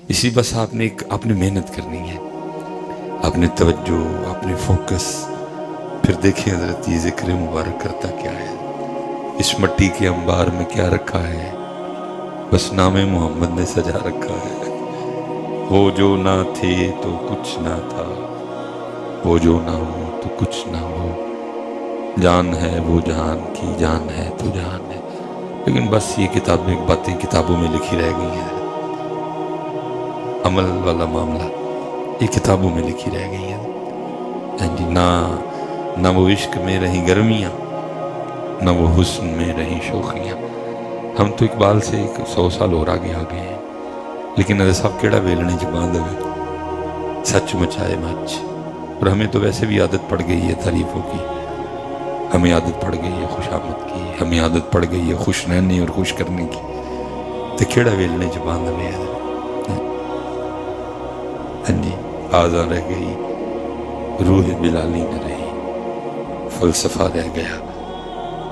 اسی بس آپ نے محنت کرنی ہے، آپ نے توجہ، آپ نے فوکس. پھر دیکھیں حضرت یہ ذکر مبارک کرتا کیا ہے، اس مٹی کے انبار میں کیا رکھا ہے، بس نام محمد نے سجا رکھا ہے. وہ جو نہ تھے تو کچھ نہ تھا، وہ جو نہ ہو تو کچھ نہ ہو. جان ہے وہ جہان کی، جان ہے تو جہان ہے. لیکن بس یہ باتیں کتابوں میں لکھی رہ گئی ہیں. عمل والا معاملہ یہ کتابوں میں لکھی رہ گئی ہیں جی. نہ وہ عشق میں رہیں گرمیاں، نہ وہ حسن میں رہیں شوخیاں. ہم تو اقبال سے 100 سال اور آگے آ گئے ہیں، لیکن نظر صاحب کیڑا ویلنے چ باندھ ہوئے سچ مچائے مچ. اور ہمیں تو ویسے بھی عادت پڑ گئی ہے تعریفوں کی، ہمیں عادت پڑ گئی ہے خوشامد کی، ہمیں عادت پڑ گئی ہے خوش رہنے اور خوش کرنے کی. تو کیڑا ویلنے چ باندھ ہوئے ہاں جی. آزاں رہ گئی روح بلالی نہ رہی، فلسفہ رہ گیا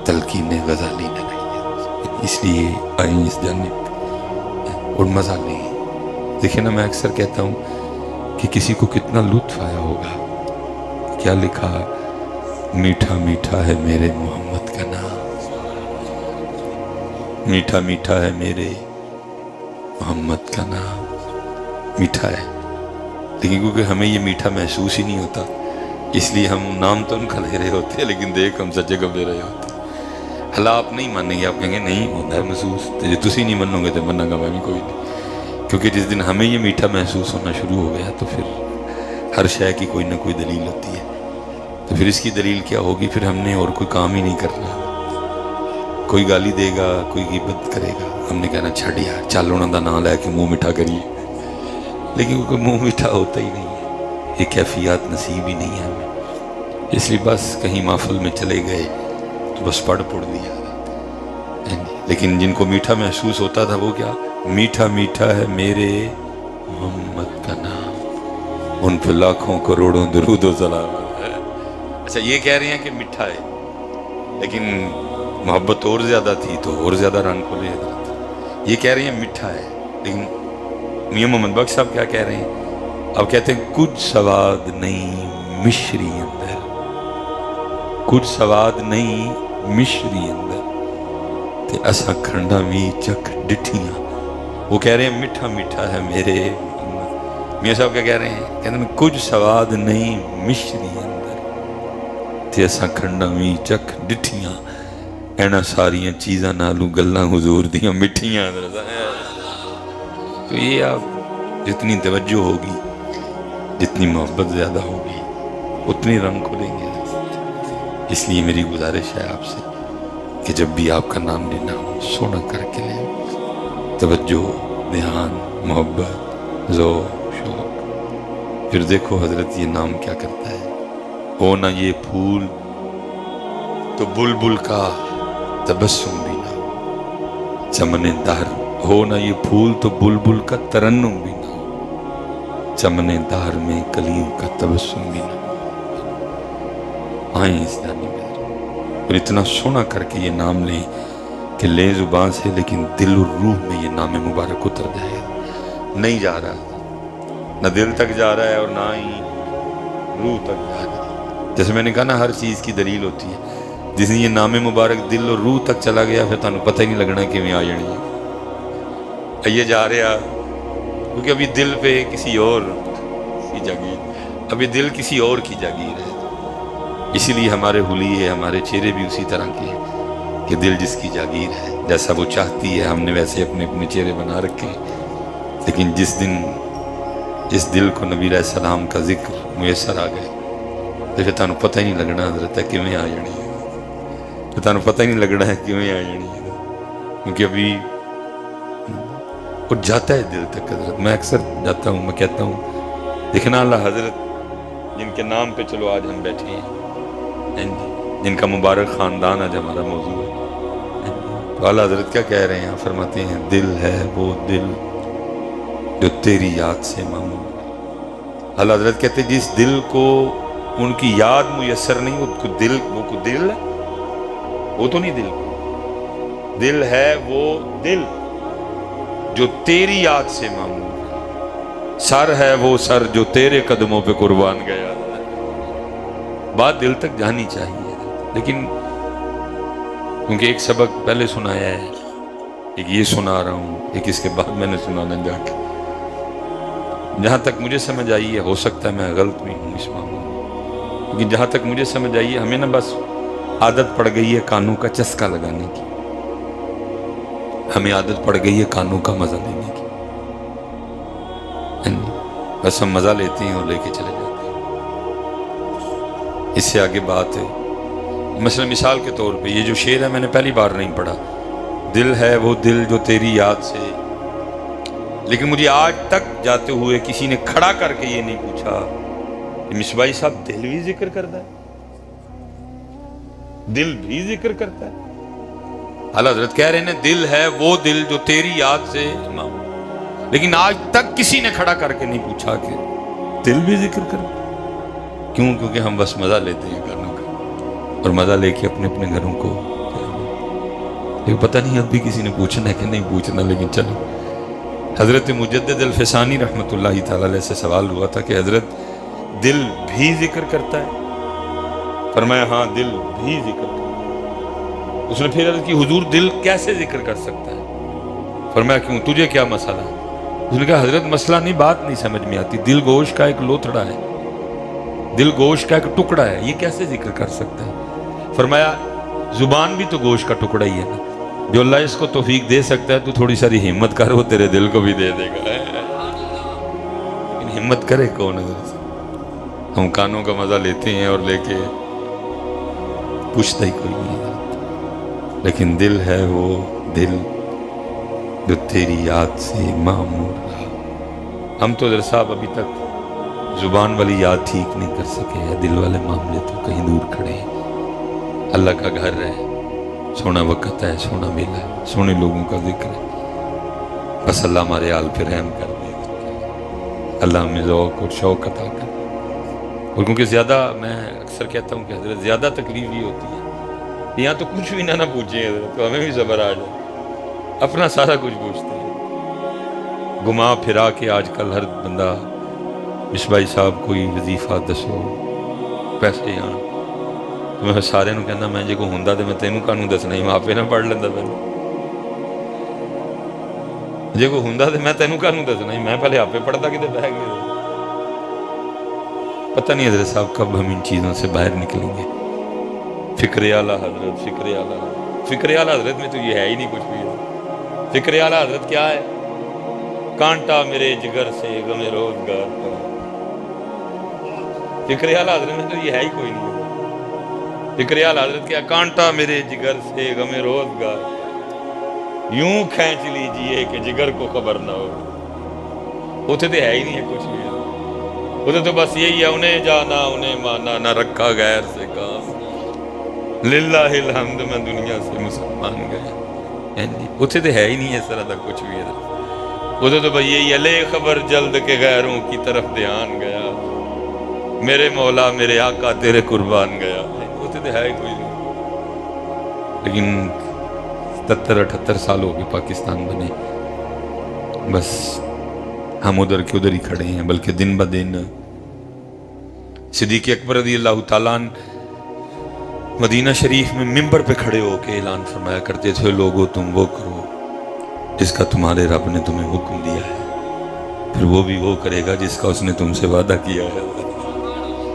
تلقین غزالی نہ رہی. اس لیے آئیں اس جانب اور مزہ لیں. دیکھیں نا، میں اکثر کہتا ہوں کہ کسی کو کتنا لطف آیا ہوگا. کیا لکھا، میٹھا میٹھا ہے میرے محمد کا نام، میٹھا میٹھا ہے میرے محمد کا نام. میٹھا ہے، لیکن کیونکہ ہمیں یہ میٹھا محسوس ہی نہیں ہوتا، اس لیے ہم نام تو ان کا لے رہے ہوتے ہیں، لیکن دیکھ ہم سچے کب لے رہے ہوتے ہیں. حالا آپ نہیں مانیں گے، آپ کہیں گے نہیں ہوتا ہے محسوس، تو جی تسی نہیں منو گے تو مننا گا میں بھی کوئی نہیں. کیونکہ جس دن ہمیں یہ میٹھا محسوس ہونا شروع ہو گیا تو پھر ہر شے کی کوئی نہ کوئی دلیل ہوتی ہے. تو پھر اس کی دلیل کیا ہوگی؟ پھر ہم نے اور کوئی کام ہی نہیں کرنا. کوئی گالی دے گا، کوئی غیبت کرے گا، ہم نے کہنا چھڑ یار چل انہوں دا نام لے کے منہ میٹھا کریے. لیکن کیونکہ منہ میٹھا ہوتا ہی نہیں ہے، یہ کیفیات نصیب ہی نہیں ہے ہمیں. اس لیے بس کہیں محفل میں چلے گئے تو بس پڑھ دیا. لیکن جن کو میٹھا محسوس ہوتا تھا وہ کیا، میٹھا میٹھا ہے میرے محمد کا نام، ان پہ لاکھوں کروڑوں درود و سلام ہے. اچھا یہ کہہ رہے ہیں کہ میٹھا ہے، لیکن محبت اور زیادہ تھی تو اور زیادہ رنگ کھولے. یہ کہہ رہے ہیں میٹھا ہے، لیکن میاں محمد بخش صاحب کیا کہہ رہے ہیں؟ اب کہتے ہیں کچھ سواد نہیں مشری اندر، کچھ سواد نہیں مشری اندر تے اساں کھنڈا بھی چکھ ڈٹھیاں. وہ کہہ رہے ہیں میٹھا میٹھا ہے میرے محمد. میاں صاحب کیا کہہ رہے ہیں؟ کہتے ہیں کچھ سواد نہیں مشری اندر تے اساں کھنڈا بھی چکھ ڈٹھیاں. اینا ساریاں چیزاں نالوں گلاں حضور دیاں مٹھیاں. تو یہ آپ جتنی توجہ ہوگی، جتنی محبت زیادہ ہوگی، اتنی رنگ کھلیں گے. اس لیے میری گزارش ہے آپ سے کہ جب بھی آپ کا نام لینا ہو سونا کر کے لیں، توجہ، دھیان، محبت، ذوق، شوق. پھر دیکھو حضرت یہ نام کیا کرتا ہے. ہو نہ یہ پھول تو بلبل کا تبسم بھی نہ ہو، چمن دہر. ہو نہ یہ پھول تو بلبل کا ترنم بھی نہ ہو، چمن دہر میں کلیم کا تبسم بھی نہ ہو. آئیں اس جانے میں اور اتنا سونا کر کے یہ نام لیں کہ لیں زبان سے لیکن دل اور روح میں یہ نام مبارک اتر جائے. نہیں جا رہا، نہ دل تک جا رہا ہے اور نہ ہی روح تک جا رہا ہے. جیسے میں نے کہا نا، ہر چیز کی دلیل ہوتی ہے. جس نے یہ نام مبارک دل اور روح تک چلا گیا پھر تمہیں پتہ ہی نہیں لگنا کہ میں آ جانی ہے. یہ جا رہا کیونکہ ابھی دل پہ کسی اور کی جاگیر، ابھی دل کسی اور کی جاگیر ہے. اسی لیے ہمارے حلیے، ہمارے چہرے بھی اسی طرح کے ہیں کہ دل جس کی جاگیر ہے، جیسا وہ چاہتی ہے ہم نے ویسے اپنے اپنے چہرے بنا رکھے. لیکن جس دن اس دل کو نبی علیہ السلام کا ذکر میسر آ گئے تو پھر تمہیں پتہ ہی نہیں لگنا حضرت ہے کہ میں آ جانی ہے. پھر تمہیں پتہ ہی نہیں لگنا ہے کہ میں آ جانی ہے، کیونکہ ابھی وہ جاتا ہے دل تک. حضرت میں اکثر جاتا ہوں، میں کہتا ہوں دیکھنا اللہ حضرت جن کے نام پہ چلو آج ہم بیٹھے ہیں، جن کا مبارک خاندان آج ہمارا موضوع ہے، تو اعلیٰ حضرت کیا کہہ رہے ہیں؟ فرماتے ہیں دل ہے وہ دل جو تیری یاد سے معمول. اعلیٰ حضرت کہتے ہیں جس دل کو ان کی یاد میسر نہیں، وہ دل ہے، وہ تو نہیں دل. دل ہے وہ دل جو تیری یاد سے معمور ہے، سر ہے وہ سر جو تیرے قدموں پہ قربان گیا. بات دل تک جانی چاہیے. لیکن کیونکہ ایک سبق پہلے سنایا ہے، ایک یہ سنا رہا ہوں، ایک اس کے بعد میں نے سنانا جا کے. جہاں تک مجھے سمجھ آئی ہے، ہو سکتا ہے میں غلط بھی ہوں اس معاملے میں، لیکن جہاں تک مجھے سمجھ آئی ہے ہمیں نا بس عادت پڑ گئی ہے کانوں کا چسکا لگانے کی. ہمیں عادت پڑ گئی ہے کانوں کا مزہ لینے کی. بس ہم مزہ لیتے ہیں اور لے کے چلے جاتے ہیں. اس سے آگے بات ہے مثلا مثال کے طور پہ یہ جو شعر ہے میں نے پہلی بار نہیں پڑھا، دل ہے وہ دل جو تیری یاد سے، لیکن مجھے آج تک جاتے ہوئے کسی نے کھڑا کر کے یہ نہیں پوچھا کہ مصباحی صاحب دل بھی ذکر کرتا ہے، دل بھی ذکر کرتا ہے. اعلیٰ حضرت کہہ رہے ہیں دل ہے وہ دل جو تیری یاد سے، لیکن آج تک کسی نے کھڑا کر کے نہیں پوچھا کہ دل بھی ذکر کرتا ہے. کیوں؟ کیونکہ ہم بس مزہ لیتے ہیں گانوں کا، اور مزہ لے کے اپنے اپنے گھروں کو. لیکن پتہ نہیں اب بھی کسی نے پوچھنا ہے کہ نہیں پوچھنا. لیکن چلو، حضرت مجدد الفسانی رحمۃ اللہ تعالی علیہ سے سوال ہوا تھا کہ حضرت دل بھی ذکر کرتا ہے؟ فرمایا ہاں دل بھی ذکر کرتا ہے. اس نے پھر عرض کی حضور دل کیسے ذکر کر سکتا ہے؟ فرمایا کیوں، تجھے کیا مسئلہ ہے؟ اس نے کہا حضرت مسئلہ نہیں، بات نہیں سمجھ میں آتی. دل گوشت کا ایک لوتھڑا ہے، دل گوشت کا ایک ٹکڑا ہے، یہ کیسے ذکر کر سکتا ہے؟ فرمایا زبان بھی تو گوشت کا ٹکڑا ہی ہے نا. جو اللہ اس کو توفیق دے سکتا ہے تو تھوڑی ساری ہمت کر، وہ تیرے دل کو بھی دے دے گا. لیکن ہمت کرے کون ہے؟ ہم کانوں کا مزہ لیتے ہیں اور لے کے پوچھتا ہی کوئی نہیں. لیکن دل ہے وہ دل جو تیری یاد سے معمور رہا. ہم تو حضرت صاحب ابھی تک زبان والی یاد ٹھیک نہیں کر سکے ہیں، دل والے معاملے تو کہیں دور کھڑے ہیں. اللہ کا گھر ہے، سونا وقت ہے، سونا میلہ ہے، سونے لوگوں کا ذکر ہے. بس اللہ ہمارے حال پہ رحم کر دے، اللہ ہمیں ذوق اور شوق عطا کر. اور کیونکہ زیادہ، میں اکثر کہتا ہوں کہ حضرت زیادہ تکلیف یہ ہوتی ہے یہاں تو کچھ بھی نہ پوچھیں حضرت، تو ہمیں بھی صبر آ جائے، اپنا سارا کچھ پوچھتے ہیں. گھما پھرا کے آج کل ہر بندہ مصباحی صاحب کوئی وظیفہ دسو، پیسے آن. میں سارے نو کہنا میں جے کو ہوندا تے میں تینوں کانوں دسنا ہی، میں آپے نہ پڑھ لیندہ پہلے. جے کو ہوندا تے میں تینوں کانوں دسنا ہی، میں پہلے آپے پڑھتا کتے بہ گئے. پتہ نہیں حضرت صاحب کب ہم ان چیزوں سے باہر نکلیں گے. فکر اعلیٰ حضرت، فکر اعلیٰ حضرت، فکر اعلیٰ حضرت میں تو یہ ہے ہی نہیں کچھ بھی. فکر اعلیٰ حضرت کیا ہے؟ کانٹا میرے جگر سے غم روزگار کا. فکر اعلیٰ حضرت میں تو یہ ہے ہی کوئی نہیں. فکر اعلیٰ حضرت کیا؟ کانٹا میرے جگر سے غم روزگار، یوں کھینچ لیجئے کہ جگر کو خبر نہ ہو. اتنے تو ہے ہی نہیں ہے کچھ بھی. اتنے تو بس یہی ہے، انہیں جانا انہیں مانا، نہ رکھا غیر سے کام، للہ الحمد میں دنیا سے مسلمان گیا. اتنے تو ہے ہی نہیں ہے اس طرح کا کچھ بھی. اتنے تو بھائی یہی ہے، لے خبر جلد کے غیروں کی طرف دھیان گیا، میرے مولا میرے آقا تیرے قربان گیا. اتنے تو ہے ہی کوئی نہیں. لیکن 77-78 سال ہو گئے پاکستان بنے، بس ہم ادھر کے ادھر ہی کھڑے ہیں. بلکہ دن بدن صدیق اکبر رضی اللہ تعالیٰ عنہ مدینہ شریف میں ممبر پہ کھڑے ہو کے اعلان فرمایا کرتے تھے، لوگو تم وہ کرو جس کا تمہارے رب نے تمہیں حکم دیا ہے، پھر وہ بھی وہ کرے گا جس کا اس نے تم سے وعدہ کیا ہے.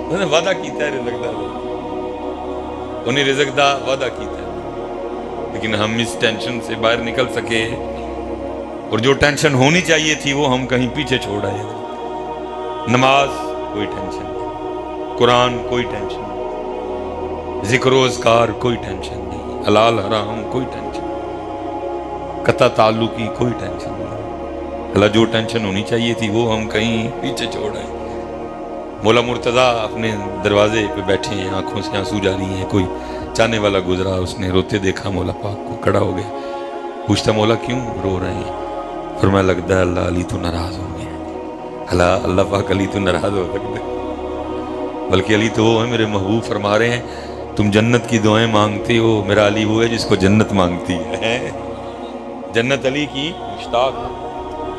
انہوں نے وعدہ کیتا ہے رزق دا، انہیں رزق دا وعدہ کیتا ہے. لیکن ہم اس ٹینشن سے باہر نکل سکے، اور جو ٹینشن ہونی چاہیے تھی وہ ہم کہیں پیچھے چھوڑ آئے. نماز کوئی ٹینشن نہیں، قرآن کوئی ٹینشن نہیں، ذکر و اذکار کوئی ٹینشن نہیں، حلال حرام کوئی ٹینشن نہیں، قطع تعلقی کوئی ٹینشن نہیں. اللہ جو ٹینشن ہونی چاہیے تھی وہ ہم کہیں پیچھے چھوڑ آئے. مولا مرتضیٰ اپنے دروازے پہ بیٹھے ہیں، آنکھوں سے آنسو جاری ہیں. کوئی چاہنے والا گزرا، اس نے روتے دیکھا مولا پاک کو، کھڑا ہو گیا. پوچھتا مولا کیوں رو رہے ہیں؟ فرمایا لگتا ہے اللہ علی تو ناراض ہو گئے. اللہ پاک علی تو ناراض ہو سکتے، بلکہ علی تو وہ ہے میرے محبوب. فرما رہے ہیں تم جنت کی دعائیں مانگتے ہو، میرا علی وہ ہے جس کو جنت مانگتی ہے. جنت علی کی مشتاق.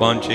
5-6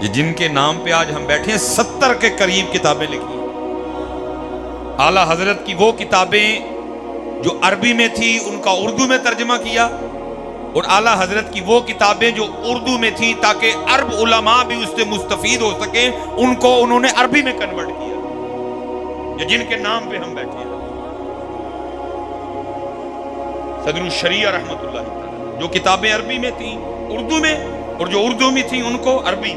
یہ جن کے نام پہ آج ہم بیٹھے ہیں 70 کے قریب کتابیں لکھی ہیں. اعلیٰ حضرت کی وہ کتابیں جو عربی میں تھی ان کا اردو میں ترجمہ کیا، اور اعلیٰ حضرت کی وہ کتابیں جو اردو میں تھی تاکہ عرب علماء بھی اس سے مستفید ہو سکیں، ان کو انہوں نے عربی میں کنورٹ کیا. یہ جن کے نام پہ ہم بیٹھے ہیں، صدر الشریعہ رحمت اللہ تعالی، جو کتابیں عربی میں تھیں اردو میں، اور جو اردو میں تھیں ان کو عربی.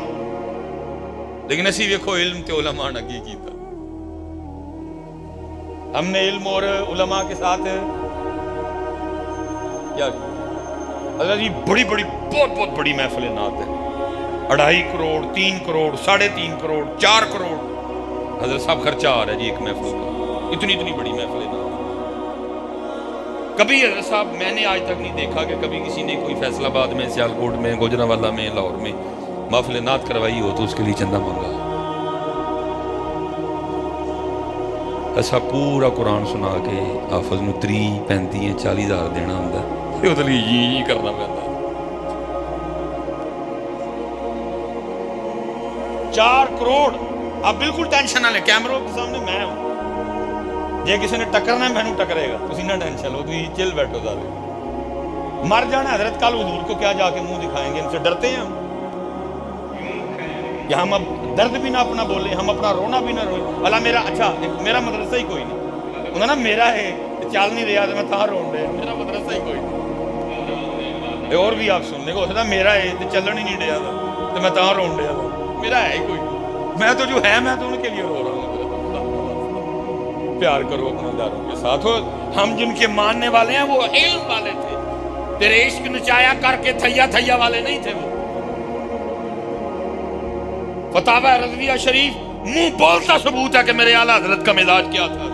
لیکن اسی دیکھو علم تے علماء نے کی تھا. ہم نے علم اور علماء کے ساتھ کیا کیا؟ حضرت جی بڑی بڑی بہت بڑی محفل نعت ہے، 2.5 کروڑ 3 کروڑ 3.5 کروڑ 4 کروڑ حضرت صاحب خرچہ آ رہا ہے جی ایک محفل کا. اتنی بڑی محفل نعت. کبھی حضرت صاحب میں نے آج تک نہیں دیکھا کہ کبھی کسی نے کوئی فیصل آباد میں، سیالکوٹ میں، گوجرانوالہ میں، لاہور میں محفل نعت کروائی ہو تو اس کے لیے چندہ مانگا. ایسا پورا قرآن سنا کے حافظ نو 30 35 40 ہزار دینا ہوں، یہ لیے کرنا پہنتا. 4 کروڑ. آپ بالکل ٹینشن نہ لیں، کیمروں کے سامنے میں ہوں، جے کسی نے ٹکرنا ہے میں نے ٹکرے گا، تسی نہ ٹینشن لو، تسی چل بیٹھو. زیادہ مر جانا حضرت، کل حضور کو کیا جا کے منہ دکھائیں گے؟ ان سے ڈرتے ہیں ہم کہ ہم اب درد بھی نہ اپنا بولیں، ہم اپنا رونا بھی نہ روئیں. اللہ میرا اچھا میرا مدرسہ ہی کوئی نہیں، انہوں نے میرا ہے چل نہیں رہا تو میں تھا رون رہا، میرا مدرسہ ہی کوئی نہیں. اور بھی آپ سننے کو ہوتا میرا ہے تو چلن ہی نہیں رہا تھا تو میں تھا رون رہا تھا، میرا ہے ہی کوئی. میں تو جو ہے میں تو ان کے لیے رو رہا ہوں. پیار کرو اپنے داروں کے ساتھ. ہم جن کے ماننے والے ہیں وہ علم والے تھے، تیرے عشق نچایا کر کے تھیا والے نہیں تھے. وہ فتاوی رضویہ شریف منہ بولتا ثبوت ہے کہ میرے اعلیٰ حضرت کا مزاج کیا تھا.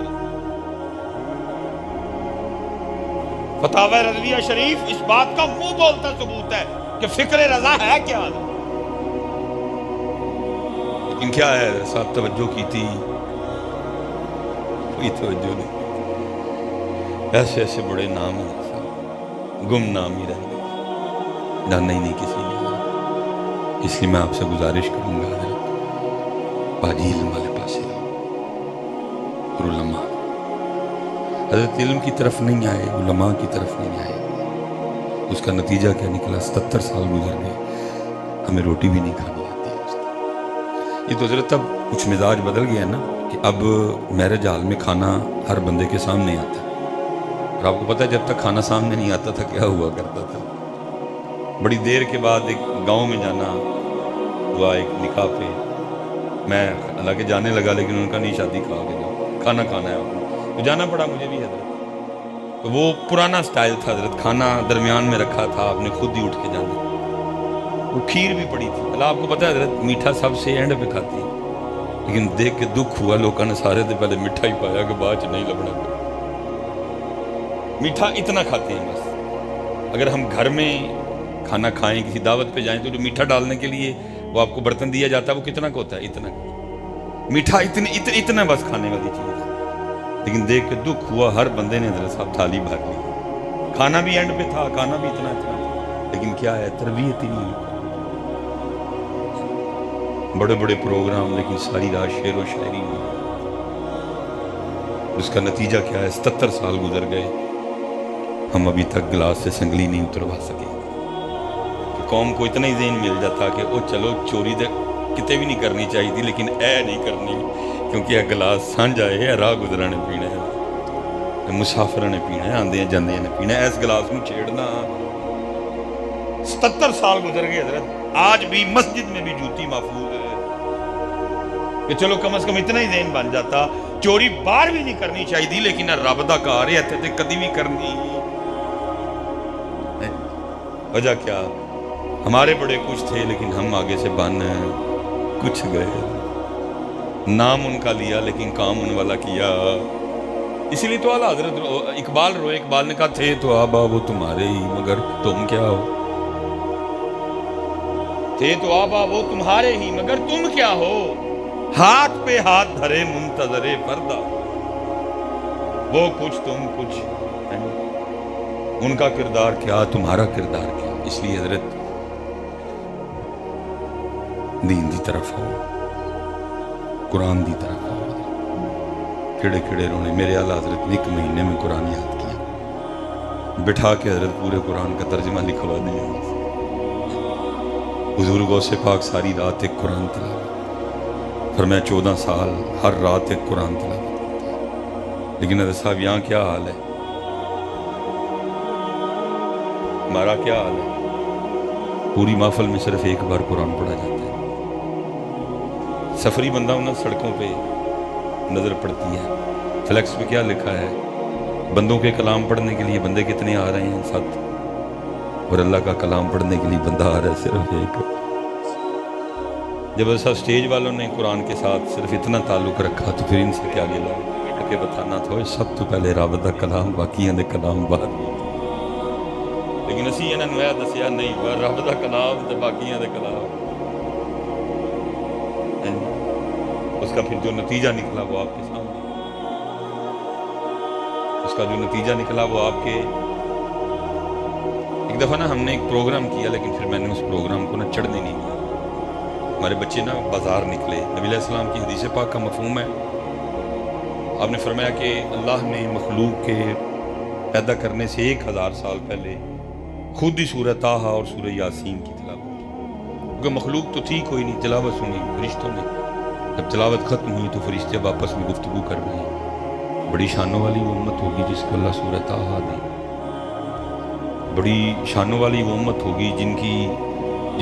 فتاوی رضویہ شریف اس بات کا منہ بولتا ثبوت ہے کہ فکر رضا ہے کیا. لیکن کیا ہے ساتھ توجہ کی تھی، کوئی توجہ نہیں. ایسے بڑے نام ہیں گم نام ہی رہ گئے، جاننا ہی نہیں کسی نے. اس لیے میں آپ سے گزارش کروں گا باجی علم والے پاسے اور علماء. حضرت علم کی طرف نہیں آئے، علماء کی طرف نہیں آئے. اس کا نتیجہ کیا نکلا؟ 77 سال گزر گئے، ہمیں روٹی بھی نہیں کھانی آتی. یہ تو حضرت اب کچھ مزاج بدل گیا نا کہ اب میرج ہال میں کھانا ہر بندے کے سامنے آتا ہے. اور آپ کو پتہ ہے جب تک کھانا سامنے نہیں آتا تھا کیا ہوا کرتا تھا؟ بڑی دیر کے بعد ایک گاؤں میں جانا ہوا ایک نکاح پہ. میں حالانکہ جانے لگا لیکن ان کا نہیں شادی کھا کے جاؤ، کھانا کھانا ہے آپ تو جانا پڑا مجھے بھی حضرت. تو وہ پرانا سٹائل تھا حضرت، کھانا درمیان میں رکھا تھا، آپ نے خود ہی اٹھ کے جانا. وہ کھیر بھی پڑی تھی. اللہ آپ کو پتہ ہے حضرت میٹھا سب سے اینڈ پہ کھاتی ہے، لیکن دیکھ کے دکھ ہوا لوگوں نے سارے سے پہلے میٹھا ہی پایا کہ بعد نہیں لبنا. میٹھا اتنا کھاتے ہیں بس. اگر ہم گھر میں کھانا کھائیں کسی دعوت پہ جائیں تو جو میٹھا ڈالنے کے لیے وہ آپ کو برتن دیا جاتا ہے وہ کتنا کا ہوتا ہے؟ اتنا. میٹھا اتنا بس کھانے والی چیز ہے. لیکن دیکھ کے دکھ ہوا، ہر بندے نے حضرت صاحب تھالی بھر لی. کھانا بھی اینڈ پہ تھا، کھانا بھی اتنا تھا، لیکن کیا ہے تربیت ہی نہیں. بڑے بڑے پروگرام لیکن ساری رات شعر و شاعری میں. اس کا نتیجہ کیا ہے؟ 77 سال گزر گئے، ہم ابھی تک گلاس سے سنگلی نہیں اتروا سکے. قوم کو اتنا ہی ذہن مل جاتا کہ وہ چلو چوری دے کتے بھی نہیں کرنی چاہیے تھی لیکن اے نہیں کرنی کیونکہ یہ گلاس سانجھا ہے، راہ گزرا نے پینا ہے، مسافر نے پینا ہے، آندے جاندے نے پینا ہے. اس گلاس میں چھیڑنا. 77 سال گزر گئے حضرت، آج بھی مسجد میں بھی جوتی محفوظ ہے کہ چلو کم از کم اتنا ہی ذہن بن جاتا چوری باہر بھی نہیں کرنی چاہیے تھی لیکن رب دا کار ہے تے کدی بھی کرنی. وجہ کیا؟ ہمارے بڑے کچھ تھے لیکن ہم آگے سے بن کچھ گئے. نام ان کا لیا لیکن کام ان والا کیا. اسی لیے تو اعلیٰ حضرت اقبال روئے. اقبال نے کہا تھے تو آبا وہ تمہارے ہی مگر تم کیا ہو. تھے تو آبا وہ تمہارے ہی مگر تم کیا ہو. ہاتھ پہ ہاتھ دھرے منتظر پردہ، وہ کچھ تم کچھ. ان کا کردار کیا، تمہارا کردار کیا. اس لیے حضرت دین دی طرف آؤ، قرآن دی طرف آؤ. کڑے کڑے رونے. میرے اعلیٰ حضرت نے 1 مہینے میں قرآن یاد کیا، بٹھا کے حضرت پورے قرآن کا ترجمہ لکھوا دیا. حضور غوث پاک ساری رات ایک قرآن تلاوت، فرمایا 14 سال ہر رات ایک قرآن تلاوت. لیکن حضرت صاحب یہاں کیا حال ہے، ہمارا کیا حال ہے؟ پوری محفل میں صرف ایک بار قرآن پڑھا جاتا ہے. سفری بندہ انہیں سڑکوں پہ نظر پڑتی ہے، فلیکس پہ کیا لکھا ہے؟ بندوں کے کلام پڑھنے کے لیے بندے کتنے آ رہے ہیں؟ 7. اور اللہ کا کلام پڑھنے کے لیے بندہ آ رہا ہے صرف 1. جب ایسا اسٹیج والوں نے قرآن کے ساتھ صرف اتنا تعلق رکھا تو پھر ان سے کیا گلا کہ بتانا تھا سب تو پہلے رب دا کلام، باقی دے کلام بعد. لیکن اسی انہوں نے دسیا نہیں، رب دا کلام تے باقی دے کلام. اس کا پھر جو نتیجہ نکلا وہ آپ کے سامنے، اس کا جو نتیجہ نکلا وہ آپ کے. ایک دفعہ نا ہم نے ایک پروگرام کیا، لیکن پھر میں نے اس پروگرام کو نا چڑھنے نہیں دیا. ہمارے بچے نا بازار نکلے. نبی علیہ السلام کی حدیث پاک کا مفہوم ہے، آپ نے فرمایا کہ اللہ نے مخلوق کے پیدا کرنے سے 1000 سال پہلے خود ہی سورہ طٰہٰ اور سورہ یاسین کی تلاوت کی. کیونکہ مخلوق تو تھی کوئی نہیں، تلاوت سنی فرشتوں نے. جب تلاوت ختم ہوئی تو فرشتے اب آپس میں گفتگو کر رہے ہیں. بڑی شانوں والی وہ امت ہوگی جس کو اللہ سورہ طٰہٰ دے. بڑی شانوں والی وہ امت ہوگی جن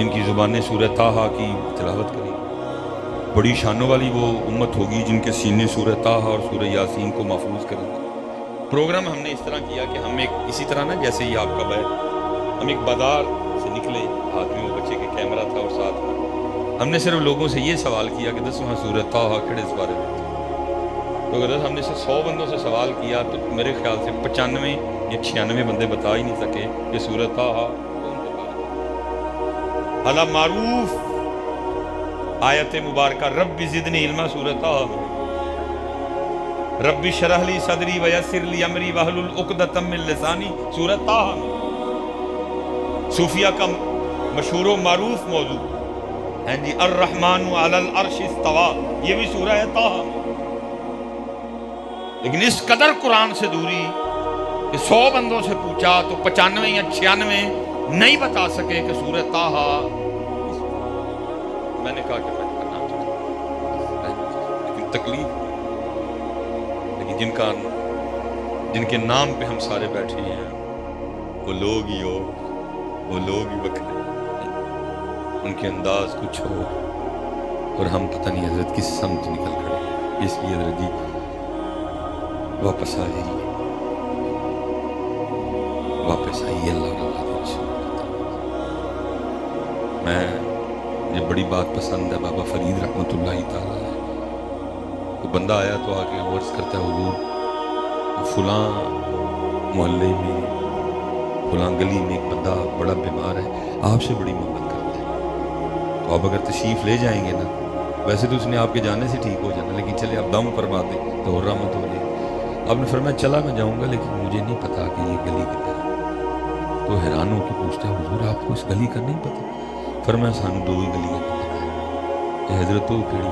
کی زبانیں سورہ طٰہٰ کی تلاوت کریں. بڑی شانوں والی وہ امت ہوگی جن کے سینے سورہ طٰہٰ اور سورہ یاسین کو محفوظ کریں. پروگرام ہم نے اس طرح کیا کہ ہم ایک اسی طرح نا جیسے یہ آپ کا بیت، ہم ایک بازار سے نکلے، ہاتھ میں وہ بچے کے کیمرہ تھا اور ساتھ میں ہم نے صرف لوگوں سے یہ سوال کیا کہ 10واں سورہ طٰہٰ کھڑے اس بارے میں. تو اگر ہم نے 100 بندوں سے سوال کیا تو میرے خیال سے 95 یا 96 بندے بتا ہی نہیں سکے کہ سورہ طٰہٰ کون سے بارے میں. حالا معروف آیت مبارکہ رب زدنی علما سورہ طٰہٰ، رب اشرح لی صدری ویسر لی امری واحلل عقدۃ من لسانی سورہ طٰہٰ. صوفیہ کا مشہور و معروف موضوع ہے جی الرحمن علی العرش استویٰ، یہ بھی سورہ ہے طٰہٰ. لیکن اس قدر قرآن سے دوری کہ 100 بندوں سے پوچھا تو 95 یا 96 نہیں بتا سکے کہ سورہ طٰہٰ. میں نے کہا کہ میں کرنا چاہتا ہوں، لیکن تکلیف، لیکن جن کے نام پہ ہم سارے بیٹھے ہیں وہ لوگ ہی ہو، وہ لوگ ہی بکھرے، ان کے انداز کچھ ہو اور ہم پتہ نہیں حضرت کس سمت نکل کھڑے. اس لیے حضرت جی واپس آ جائیے، واپس آئیے اللہ اور اللہ کے رسول. میں یہ بڑی بات پسند ہے بابا فرید رحمۃ اللہ تعالیٰ ہے. تو بندہ آیا تو آگے عرض کرتا ہے حضور فلاں محلے میں فلاں گلی میں ایک بندہ بڑا بیمار ہے، آپ سے بڑی محبت کرتا ہے، تو آپ اگر تشریف لے جائیں گے نا، ویسے تو اس نے آپ کے جانے سے ٹھیک ہو جانا، لیکن چلے آپ دم فرما دیں تو اور رحمت ہو جائے. آپ نے فرمایا چلا میں جاؤں گا لیکن مجھے نہیں پتا کہ یہ گلی کدھر ہے. تو حیران ہو کے پوچھتا ہے حضور آپ کو اس گلی کا نہیں پتا؟ فرمایا سانو 2 ہی گلیاں پتا ہے. حضرت وہ کہڑی؟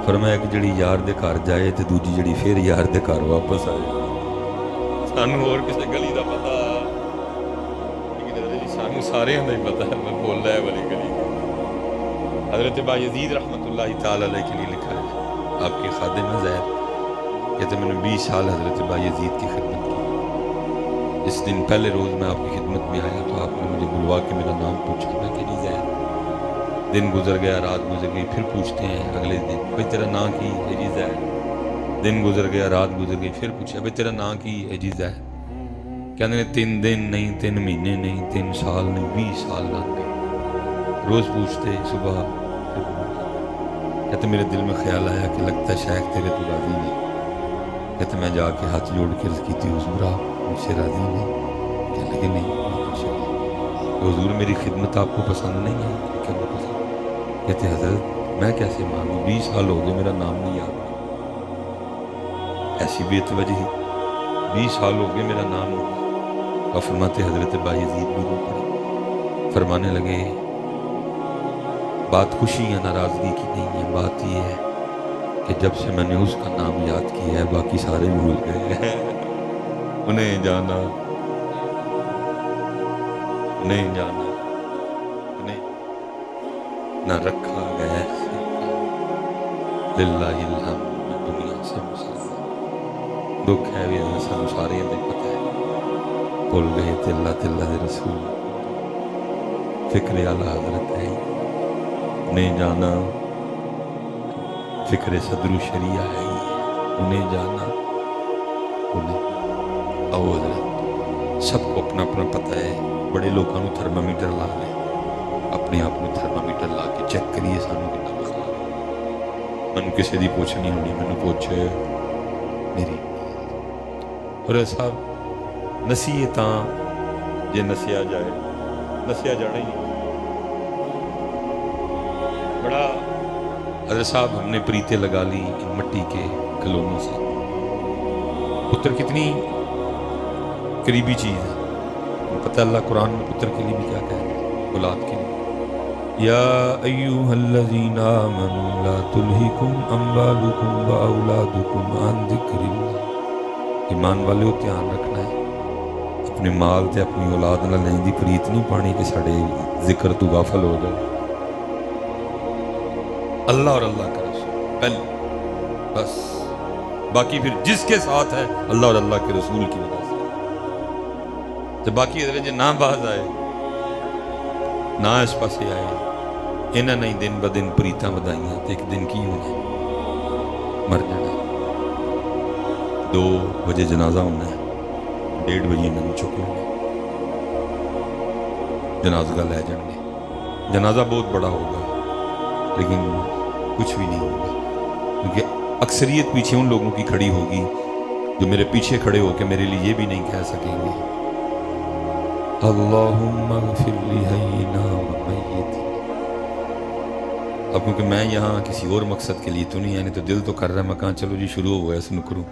فرمایا کہ جڑی یار دے گھر جائے تے دوجی جڑی پھر یار دے گھر واپس آئے. سانو اور کسی گلی دا پتا، لیکن حضرت سانو سارے دا ہی پتا ہے. میں بول رہا ہے والی گلی. حضرت بایزید رحمۃ اللہ تعالیٰ علیہ کے لیے لکھا ہے، آپ کے خادم ہیں زید کہتے میں نے 20 سال حضرت بایزید کی خدمت کی. اس دن پہلے روز میں آپ کی خدمت میں آیا تو آپ نے مجھے بلوا کے میرا نام پوچھا. میں کہ نہیں زید. دن گزر گیا، رات گزر گئی، پھر پوچھتے ہیں اگلے دن بھائی تیرا نام کی ہے جی زید. دن گزر گیا، رات گزر گئی، پھر پوچھا بھائی تیرا نام کی ہے جی زید. کہتے ہیں 3 دن نہیں، 3 مہینے نہیں، 3 سال نہیں، 20 سال لگ گئے. روز پوچھتے صبح، پھر کہتے میرے دل میں خیال آیا کہ لگتا ہے شیخ تیرے تو راضی نہیں. کہتے میں جا کے ہاتھ جوڑ کے عرض کی تھی حضور آپ مجھ سے راضی نہیں؟ کہنے لگے نہیں. حضور میری خدمت آپ کو پسند نہیں ہے؟ کہ وہ پسند. کہتے حضرت میں کیسے مانوں، 20 سال ہو گئے میرا نام نہیں یاد. ایسی بے توجہی، 20 سال ہو گئے میرا نام نہیں. اور فرماتے حضرت بایزید بھی رو پڑے، فرمانے لگے بات خوشی یا ناراضگی کی نہیں ہے، بات یہ ہے کہ جب سے میں نے اس کا نام یاد کیا ہے باقی سارے بھول گئے ہیں۔ انہیں جانا، انہیں جانا، انہیں نہ رکھا گیا للہ الحمد دنیا سے مسلمان دکھ ہے بھی سانو سارے دے پتہ ہے، بھول گئے تے اللہ تے اللہ دے رسول فکر اعلیٰ حضرت ہے، انہیں جانا فکر صدر شریعہ ہے، انہیں جانا انہیں او حضرت سب کو اپنا اپنا پتہ ہے۔ بڑے لوگوں کو تھرمامیٹر لا لیں، اپنے آپ کو تھرمامیٹر لا کے چیک کریے سانو کتنا بخار، میں کسی دی پوچھ نہیں ہونی، میں پوچھ میری۔ اور صاحب نسیے تاں جے نسیا جائے، نسیا جانا ہی نہیں۔ بڑا حضرت صاحب ہم نے پریتے لگا لی ان مٹی کے کھلونوں سے، پتر کتنی قریبی چیز ہے، پتہ اللہ قرآن میں پتر کے لیے بھی کیا کہہ رہا ہے، اولاد کے لیے، یا ایوہا الذین آمنوا لا تلہکم اموالکم واولادکم عن ذکر اللہ۔ ایمان والے ہو دھیان رکھنا ہے، اپنے مال تے اپنی اولاد نہ لین دی پریت نہیں پانی کہ ساڑے ذکر تو غافل ہو جائے۔ اللہ اور اللہ کا رسول پہلے، بس باقی پھر جس کے ساتھ ہے اللہ اور اللہ کے رسول کی وجہ سے، تو باقی جو نہ باز آئے نہ اس پاسے آئے، انہاں نہیں دن با دن پریتاں بدائیاں تو ایک دن کی ہونا ہے، مر جانا ہے۔ 2 بجے جنازہ ہونا ہے، 1:30 بجے انہوں چکو جنازہ لے جان گے، جنازہ بہت بڑا ہوگا لیکن کچھ بھی نہیں ہوگا، کیونکہ اکثریت پیچھے ان لوگوں کی کھڑی ہوگی جو میرے پیچھے کھڑے ہو کے میرے لیے یہ بھی نہیں کہہ سکیں گے اللہم اغفر لی حینا و میتنا۔ اب کیونکہ میں یہاں کسی اور مقصد کے لیے تو نہیں، یعنی تو دل تو کر رہا ہے میں کہاں چلو جی شروع ہوا ہے سنو کروں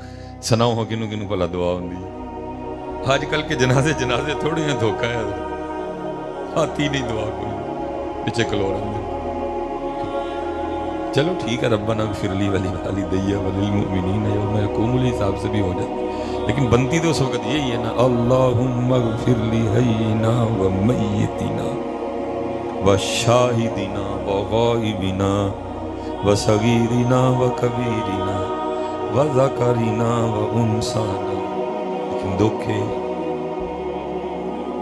سناؤ ہو کنوں کنوں بھلا دعا ہوں دی۔ آج کل کے جنازے تھوڑی ہیں، دھوکہ ہے، آتی نہیں دعا کوئی پیچھے کلو رہا ہے۔ چلو ٹھیک ہے، ربنا اغفر لی ولی والدی وللمؤمنین یوم یقوم الحساب سے بھی ہو جاتا، لیکن بنتی تو اس وقت یہی ہے نا، اللہم اغفر لی حینا و میتنا و شاہدنا و غائبنا و صغیرنا و کبیرنا و ذکرنا و انسانا۔ لیکن دکھے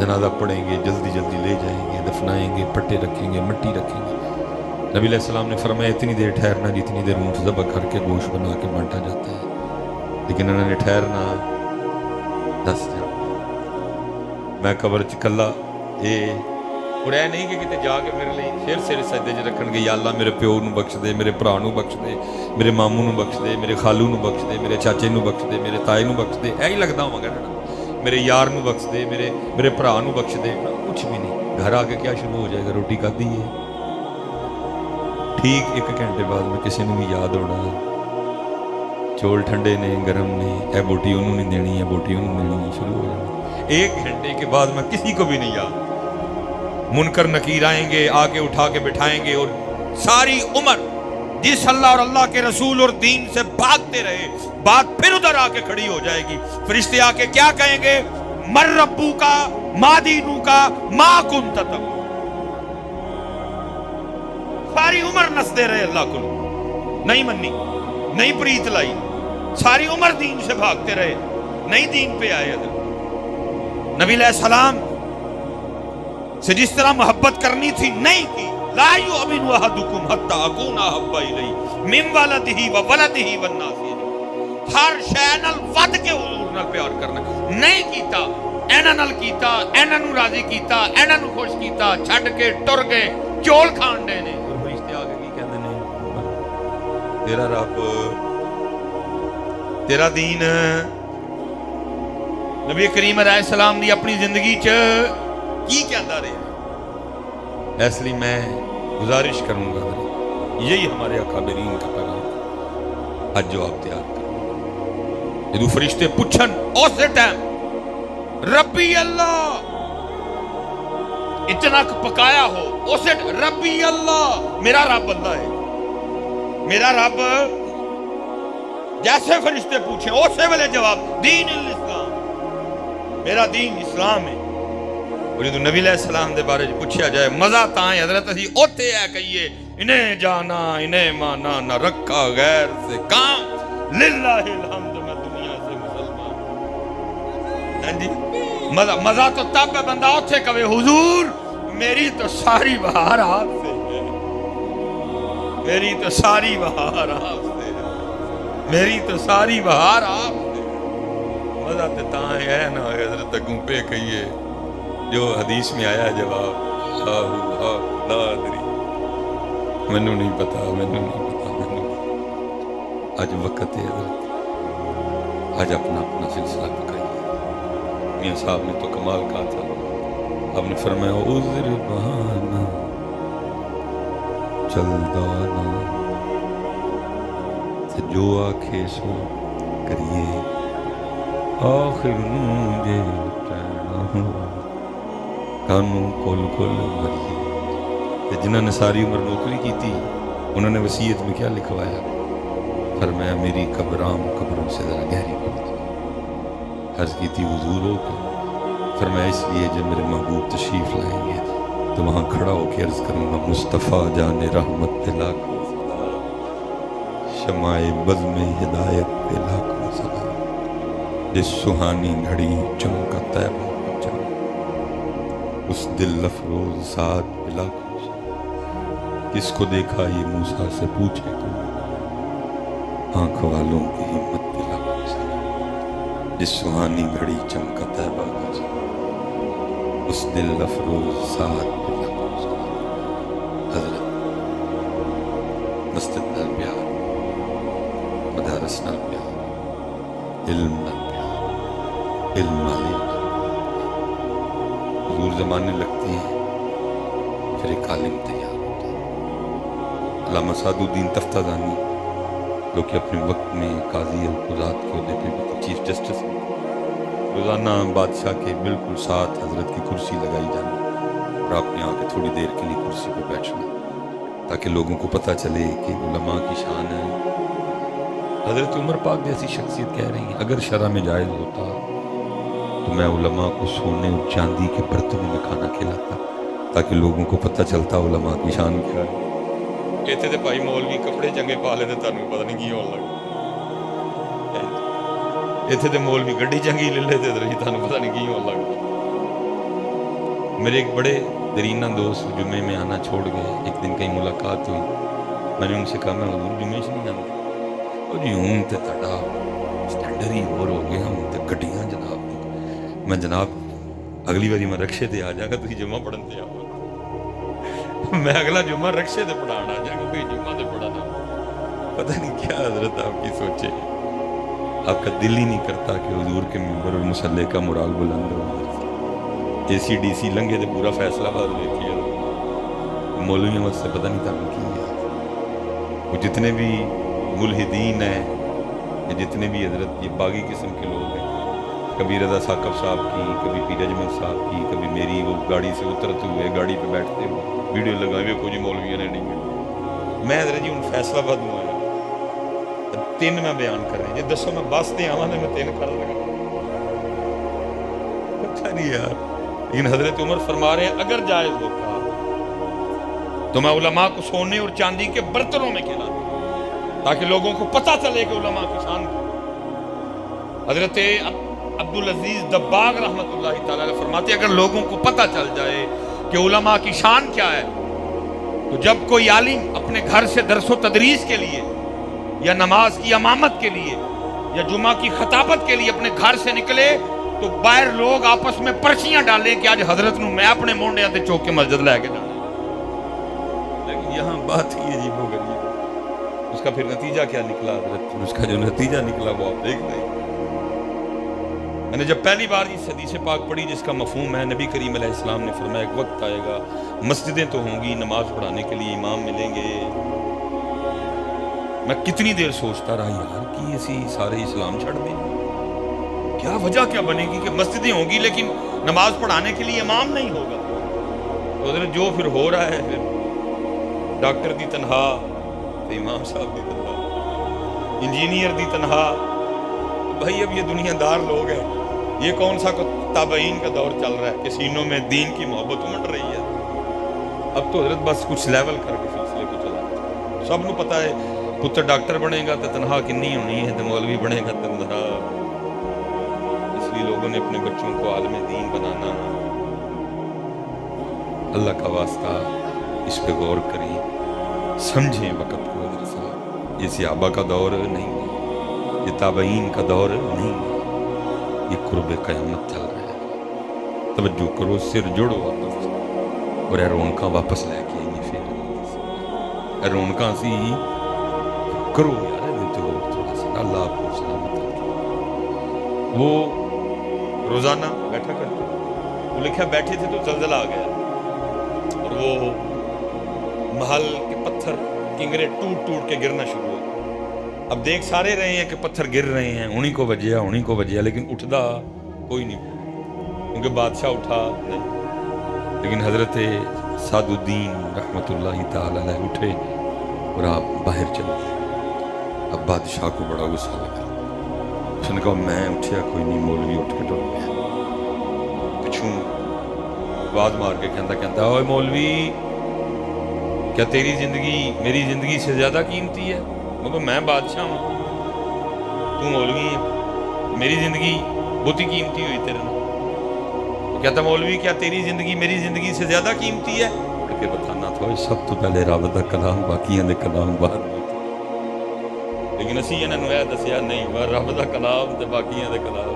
جنازہ پڑھیں گے، جلدی جلدی لے جائیں گے، دفنائیں گے، پٹے رکھیں گے، مٹی رکھیں گے۔ نبی علیہ السلام نے فرمایا اتنی دیر ٹھہرنا جتنی دیر اونٹ ذبح کر کے گوشت بنا کے بانٹا جاتا ہے، لیکن انہوں نے ٹھہرنا 10 جب میں قبر چکلا اور اے نہیں کہ کتے جا کے میرے لیے پھر سر سجدے چ رکھن گے، یا اللہ میرے پیو نو بخش دے، میرے بھرا نو بخش دے، میرے ماموں نو بخش دے، میرے خالو نو بخش دے، میرے چاچے نو بخش دے، میرے تائے نو بخش دے، ایہی لگدا ہوں مگر میرے یار نو بخش دے، میرے بھرا نو بخش دے، کچھ بھی نہیں۔ گھر آ کے کیا شروع ہو جائے گا، روٹی کھا دی ہے، ٹھیک 1 گھنٹے بعد میں کسی نے بھی یاد ہونا چول ٹھنڈے نے گرم نے، اے بوٹی انہوں نہیں دینی ہے، بوٹی انہوں دینی ہے، شروع ہو جانا۔ 1 گھنٹے کے بعد میں کسی کو بھی نہیں یاد، منکر نکیر آئیں گے، آگے اٹھا کے بٹھائیں گے، اور ساری عمر جس اللہ اور اللہ کے رسول اور دین سے بھاگتے رہے، بات پھر ادھر آ کے کھڑی ہو جائے گی۔ فرشتے آ کے کیا کہیں گے، مر ربو کا، ما دینو کا، ما کنت تب، ساری عمر نسدے رہے اللہ کو، نہیں منی، نہیں پریت لائی، ساری عمر دین سے بھاگتے رہے، نہیں دین پہ آئے۔ نبی علیہ السلام سے جس طرح محبت کرنی تھی نہیں کی، لا یؤمن احدکم حتی اکون احب الیہ من ولدہ و ولدہ والناس، ہر شے نال ود کے حضور نال پیار کرنا نہیں کیتا، اینا نال کیتا، اینا نو راضی کیتا، اینا نو خوش کیتا، چھڈ کے ٹر گئے، چول کھان دے نے۔ اور فرشتے آگے کی کہندے نے، تیرا رب، تیرا دین۔ نبی کریم علیہ السلام دی اپنی زندگی چ کی کہندا رہے، اس لیے میں گزارش کروں گا، یہی ہمارے اکابرین کا پیغام، آج جو آپ تیار کریں، جدو فرشتے پوچھن اس ٹائم ربی اللہ اتنا پکایا ہو، اسے ربی اللہ، میرا رب اللہ ہے، میرا رب جیسے فرشتے پوچھیں اسی ویلے جواب دین الاسلام، میرا دین اسلام ہے۔ اور جدو نبی علیہ السلام دے بارے پوچھا جائے مزہ تاں ہے حضرت اسی اوتے ہے کہیے انہیں جانا انہیں مانا نہ رکھا غیر سے کام، للہ الحمد میں دنیا سے مسلمان۔ ہاں جی مزہ تو تب ہے بندہ اوتے کہے حضور میری تو ساری بہار آپ سے ہے، میری تو ساری بہار آپ سے ہے، میری تو ساری بہار آپ سے۔ مزہ تے تاں ہے نا حضرت اگوں پہ کہیے جو حدیث میں آیا جواب لا ادری، مینوں نہیں پتا، مینوں نہیں پتا، مینوں نہیں۔ آج وقت ہے حضرت، آج اپنا اپنا سلسلہ پکائیے۔ میاں صاحب نے تو کمال کہا تھا، آپ نے فرمایا عذر بہانا چلدانا تے جو آکھے سو کریے، آخر نوں جے پہنا ہو کانوں کول کول مریے۔ جنہوں نے ساری عمر نوکری کی تھی انہوں نے وصیت میں کیا لکھوایا؟ فرمایا میری قبرام قبروں سے ذرا گہری پڑتی۔ عرض کی تھی حضور ہو کے؟ فرمایا اس لیے جب میرے محبوب تشریف لائیں گے تو وہاں کھڑا ہو کے عرض کروں گا مصطفیٰ جان رحمت پہ لاکھوں سلام، شمع بزم ہدایت پہ لاکھوں سلام، جس سہانی گھڑی چمکا طیبہ کو جان، اس دل افروز ساتھ پہ لاکھوں سلام، کس کو دیکھا یہ موسیٰ سے پوچھے کو، آنکھ والوں کی ہمت پہ لاکھوں سلام، جس سہانی گھڑی چمکا طیبہ کو جان، اس دل افروز ساتھ پہ لاکھوں سلام۔ حضرت مسجد نال پیار، مدارس نال پیار، علم نال پیار، علم نال حضور زمانے لگتے ہیں پھر ایک عالم تیار ہوتا ہے۔ علامہ سعد الدین تفتازانی جو کہ اپنے وقت میں قاضی القضات کے عہدے پہ بھی چیف جسٹس میں، روزانہ بادشاہ کے بالکل ساتھ حضرت کی کرسی لگائی جانی اور آپ نے آ کے تھوڑی دیر کے لیے کرسی پہ بیٹھنا تاکہ لوگوں کو پتہ چلے کہ علماء کی شان ہے۔ حضرت عمر پاک جیسی شخصیت کہہ رہی ہیں اگر شرع میں جائز ہوتا تو میں علماء کو سونے اور چاندی کے برتنوں میں کھانا کھلاتا تاکہ لوگوں کو پتہ چلتا علماء کی شان کیا ہے۔ اتنے تے بھائی مولوی کپڑے چنگے پا لے تے تانوں پتہ نہیں کی ہون لگا، اتنے تے مولوی گڈی چنگی لے لے تے تانوں پتہ نہیں کی ہون لگا۔ میرے ایک بڑے درینہ دوست جمعے میں آنا چھوڑ گئے، ایک دن کہیں ملاقات ہوئی، میں نے ان سے کہا میں حضور جمعے سے نہیں آتا۔ وہ جی ہوں تے تھڑا سٹینڈر ہی اور ہو گیا ہوں تے گڈیاں جناب، میں جناب اگلی باری میں رکشے تے آ جا گا، تھی جمعہ پڑھن تے آؤ، میں اگلا جمعہ رکشے تے پڑھانا آ جا گا، کوئی جمعہ تے پڑھانا۔ پتہ نہیں کیا حضرت آپ کی سوچے، آپ کا دل ہی نہیں کرتا کہ حضور کے منبر اور مصلی کا مرال بلند ہو۔ اے سی ڈی سی لنگے تے پورا فیصلہ باد دیکھیے، مولویوں وقت سے پتہ نہیں تھا کی ہے۔ وہ جتنے بھی ملحدین ہیں یا جتنے بھی حضرت یہ باغی قسم کے لوگ ہیں، کبھی رضا ثاقب صاحب کی، کبھی پیر اجمل صاحب کی، کبھی میری وہ گاڑی سے اترتے ہوئے گاڑی پہ بیٹھتے ہوئے ویڈیو لگائے ہوئے کوئی مولویوں نے نہیں ہے۔ میں حضرت جی ان فیصلہ باد ہوں آیا تین میں بیان کر رہے ہیں، یہ دسو میں بس تے آواں میں تین کر لگا پتہ نہیں یار، لیکن حضرت عمر فرما رہے ہیں اگر جائز ہوتا تو میں علماء کو سونے اور چاندی کے برتنوں میں کھلاتا تاکہ لوگوں کو پتہ چلے کہ علماء کی شان کی۔ حضرت عبدالعزیز دباغ رحمۃ اللہ تعالیٰ فرماتے ہیں اگر لوگوں کو پتہ چل جائے کہ علماء کی شان کیا ہے تو جب کوئی عالم اپنے گھر سے درس و تدریس کے لیے یا نماز کی امامت کے لیے یا جمعہ کی خطابت کے لیے اپنے گھر سے نکلے تو باہر لوگ آپس میں پرچیاں ڈالیں کہ آج حضرت نو میں اپنے مونڈیاں تے چوک کے مسجد لے کے جانا۔ لیکن یہاں بات ہی عجیب و غریب، اس کا پھر نتیجہ کیا نکلا حضرت، اس کا جو نتیجہ نکلا وہ آپ دیکھ رہے ہیں۔ میں نے جب پہلی بار اس حدیث پاک پڑھی جس کا مفہوم ہے نبی کریم علیہ السلام نے فرمایا ایک وقت آئے گا مسجدیں تو ہوں گی، نماز پڑھانے کے لیے امام ملیں گے۔ میں کتنی دیر سوچتا رہا یار کہ اسی سارے اسلام چھڑ دیں، کیا وجہ کیا بنے گی کہ مسجدیں ہوں گی لیکن نماز پڑھانے کے لیے امام نہیں ہوگا۔ تو حضرت جو پھر ہو رہا ہے، پھر ڈاکٹر دی تنہا تے امام صاحب دی تنہا، انجینئر دی تنہا، بھائی اب یہ دنیا دار لوگ ہیں، یہ کون سا تابعین کا دور چل رہا ہے کہ سینوں میں دین کی محبت امڑ رہی ہے. اب تو حضرت بس کچھ لیول کر کے سلسلے کو چلانا. سب کو پتہ ہے پتر ڈاکٹر بنے گا تو تنہا کنی ہونی ہے، تو مولوی بنے گا تنہا. اس لیے لوگوں نے اپنے بچوں کو عالم دین بنانا. اللہ کا واسطہ اس پہ غور کریں، سمجھیں وقت کو. حضرت صاحب یہ صحابہ کا دور نہیں ہے، یہ تابعین کا دور نہیں ہے، یہ قرب قیامت چل رہا ہے. توجہ کرو، سر جوڑو واپس، اور اے رونقاں واپس لے کے آئیں. پھر اے رونقاں سی کرو یار، تھوڑا سا اللہ آپ کو سلامت رکھے. وہ روزانہ بیٹھا کرتے، وہ لکھا بیٹھے تھے تو زلزلہ آ گیا، اور وہ محل کے پتھر کنگرے ٹوٹ ٹوٹ کے گرنا شروع ہو. اب دیکھ سارے رہے ہیں کہ پتھر گر رہے ہیں، انہی کو بجیا لیکن اٹھدا کوئی نہیں، کیونکہ بادشاہ اٹھا نہیں. لیکن حضرت سعد الدین رحمۃ اللہ تعالی علیہ اٹھے اور آپ باہر چلے. اب بادشاہ کو بڑا غصہ لگا. اس نے کہا میں اٹھیا کوئی نہیں، مولوی اٹھ کے ٹر گیا. پچھوں آواز مار کے کہتا اوے مولوی، کیا تیری زندگی میری زندگی سے زیادہ قیمتی ہے؟ میں بادشاہ ہوں، تو مولوی ہے، میری زندگی بہت ہی قیمتی ہوئی تیرے میں. کہتا مولوی کیا تیری زندگی میری زندگی سے زیادہ قیمتی ہے؟ پڑھ کے بتانا تھا سب تو پہلے رب دا کلام، باقیاں دے کلام بعد میں. لیکن اسی انہاں نوں دسیا نہیں، رب دا کلام تے باقیاں دے کلام.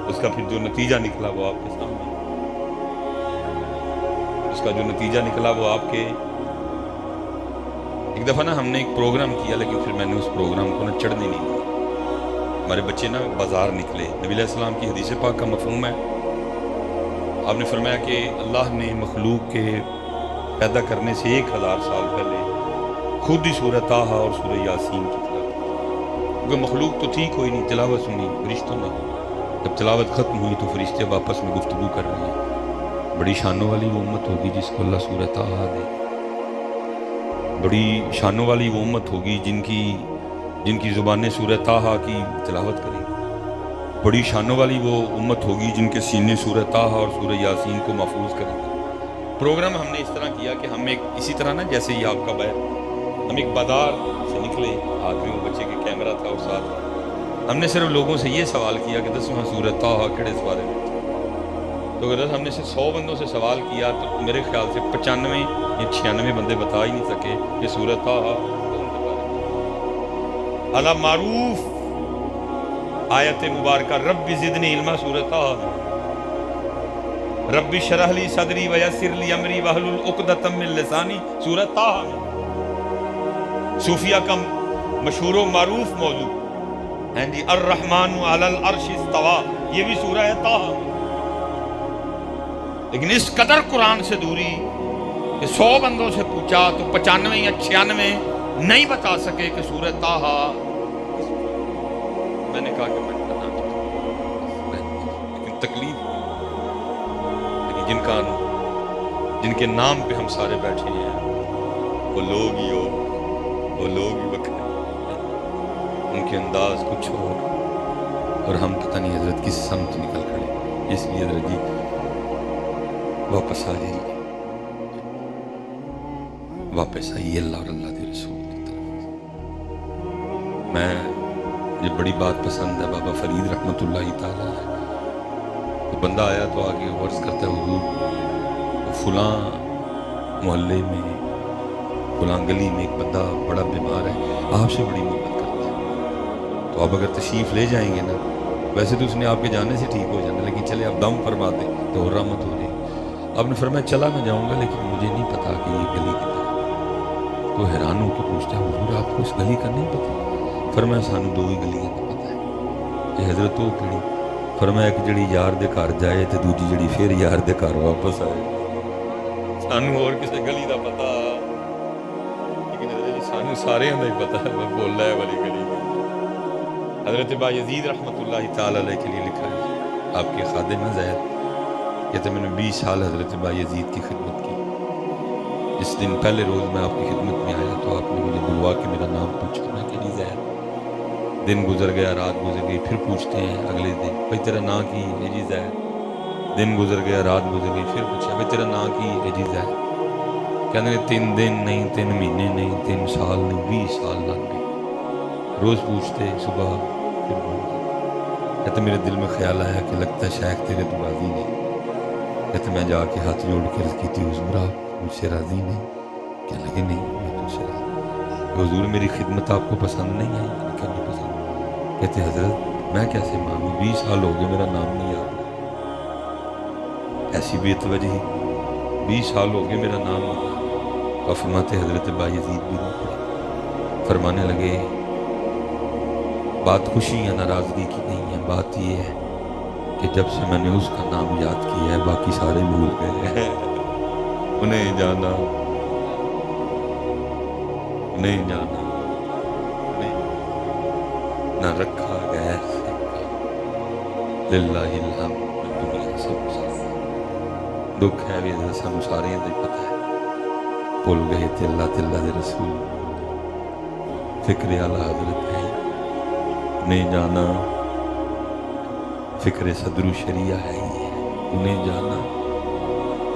اس کا پھر جو نتیجہ نکلا وہ آپ کے سامنے، اس کا جو نتیجہ نکلا وہ آپ کے. ایک دفعہ نا ہم نے ایک پروگرام کیا، لیکن پھر میں نے اس پروگرام کو نا چڑھنے نہیں دیا. ہمارے بچے نا بازار نکلے. نبی علیہ السلام کی حدیث پاک کا مفہوم ہے، آپ نے فرمایا کہ اللہ نے مخلوق کے پیدا کرنے سے 1000 سال پہلے خود ہی سورہ طٰہٰ اور سورہ یاسین کی تلاوت، کیونکہ مخلوق تو تھی کوئی نہیں، تلاوت سنی فرشتوں نے. جب تلاوت ختم ہوئی تو فرشتے واپس میں گفتگو کر رہے ہیں. بڑی شانوں والی وہ امت ہوگی جس کو اللہ سورہ طٰہٰ دے. بڑی شانوں والی وہ امت ہوگی جن کی زبانیں سورہ طٰہٰ کی تلاوت کریں. بڑی شانوں والی وہ امت ہوگی جن کے سینے سورہ طٰہٰ اور سورہ یاسین کو محفوظ کریں گے. پروگرام ہم نے اس طرح کیا کہ ہم ایک اسی طرح نا جیسے یہ آپ کا بیت، ہم ایک بازار سے نکلے، ہاتھ میں وہ بچے کے کیمرہ تھا اور ساتھ ہم نے صرف لوگوں سے یہ سوال کیا کہ دسواں سورہ طٰہٰ کہڑے سوارے میں. تو اگر ہم نے سے 100 بندوں سے سوال کیا تو میرے خیال سے 95 یا 96 بندے بتا ہی نہیں سکے کہ سورہ طٰہٰ اعلیٰ معروف آیت مبارکہ رب زدنی علما سورہ طٰہٰ، رب اشرح لی صدری ویسر لی امری واحلل عقدۃ من لسانی سورہ طٰہٰ میں. صوفیہ کا مشہور و معروف موضوع ہیں جی الرحمن علی العرش استویٰ، یہ بھی سورہ ہے طٰہٰ. لیکن اس قدر قرآن سے دوری کہ 100 بندوں سے پوچھا تو 95 یا 96 نہیں بتا سکے کہ سورہ طٰہٰ. میں نے کہا کہ میں بتا چاہتا ہوں، لیکن تکلیف، لیکن جن کے نام پہ ہم سارے بیٹھے ہیں وہ لوگ ہی وقت، ان کے انداز کچھ اور ہم پتہ نہیں حضرت کس سمت نکل کھڑے. اس لیے حضرت جی واپس آ جائیے، واپس آئیے اللہ اور اللہ کے رسول کی طرف. میں یہ بڑی بات پسند ہے بابا فرید رحمۃ اللہ تعالیٰ. تو بندہ آیا تو آگے عرض کرتا ہے حضور فلاں محلے میں فلاں گلی میں ایک بندہ بڑا بیمار ہے، آپ سے بڑی محبت کرتا ہے، تو آپ اگر تشریف لے جائیں گے نا، ویسے تو اس نے آپ کے جانے سے ٹھیک ہو جانا، لیکن چلے آپ دم فرما دیں تو رحمت ہو جائے. آپ نے فرمایا چلا میں جاؤں گا لیکن مجھے نہیں پتا کہ یہ گلی کدھر ہے. تو حیران ہو کے پوچھتا ہے حضور آپ کو اس گلی کا نہیں پتا؟ فرمایا سانو 2 ہی گلیاں کا پتا ہے. یہ حضرت وہ کہڑی؟ فرمایا کہ جڑی یار دے گھر جائے تے دوجی جڑی پھر یار دے گھر واپس آئے. سانو اور کسی گلی دا پتا، لیکن حضرت سانو سارے دا ہی پتا ہے میں بول رہا ہے والی گلی. حضرت با یزید رحمۃ اللہ تعالی علیہ کے لیے لکھا ہے، آپ کے خادم زید کہتے میں نے 20 سال حضرت بایزید کی خدمت کی. جس دن پہلے روز میں آپ کی خدمت میں آیا تو آپ نے مجھے بلوا کے میرا نام پوچھا. میں کہ جی زید. دن گزر گیا، رات گزر گئی، پھر پوچھتے ہیں اگلے دن بھائی تیرا نام کی ہے جی زید. دن گزر گیا، رات گزر گئی، پھر پوچھا بھائی تیرا نام کی ہے جی زید. کہتے ہیں 3 دن نہیں، 3 مہینے نہیں، 3 سال نہیں، 20 سال لگ گئے. روز پوچھتے صبح پھر بولتے. کہتے میرے دل میں خیال آیا کہ لگتا ہے شیخ تیرے تو راضی نہیں. کہتے میں جا کے ہاتھ جوڑ کے عرض کی تھی حضور آپ مجھ سے راضی نہیں؟ کہنے لگے نہیں میں تم سے راضی. حضور میری خدمت آپ کو پسند نہیں آئی؟ میں نے کہا نہیں پسند. کہتے حضرت میں کیسے مانوں، 20 سال ہو گئے میرا نام نہیں یاد. ایسی بے توجہی، 20 سال ہو گئے میرا نام نہیں یاد. اور فرماتے حضرت بایزید بھی رو پڑے. فرمانے لگے بات خوشی یا ناراضگی کی نہیں ہے، بات یہ ہے کہ جب سے میں نے اس کا نام یاد کیا ہے باقی سارے بھول گئے ہیں. انہیں جانا، انہیں جانا، انہیں نہ رکھا گیا للہ الحمد دنیا سے مسافر. دکھ ہے بھی سانو سارے دے پتہ ہے. بھول گئے تھے اللہ تعالیٰ دے رسول، فکر اعلیٰ حضرت ہے. انہیں جانا فکر صدر شریعہ ہے ہی ہے. انہیں جانا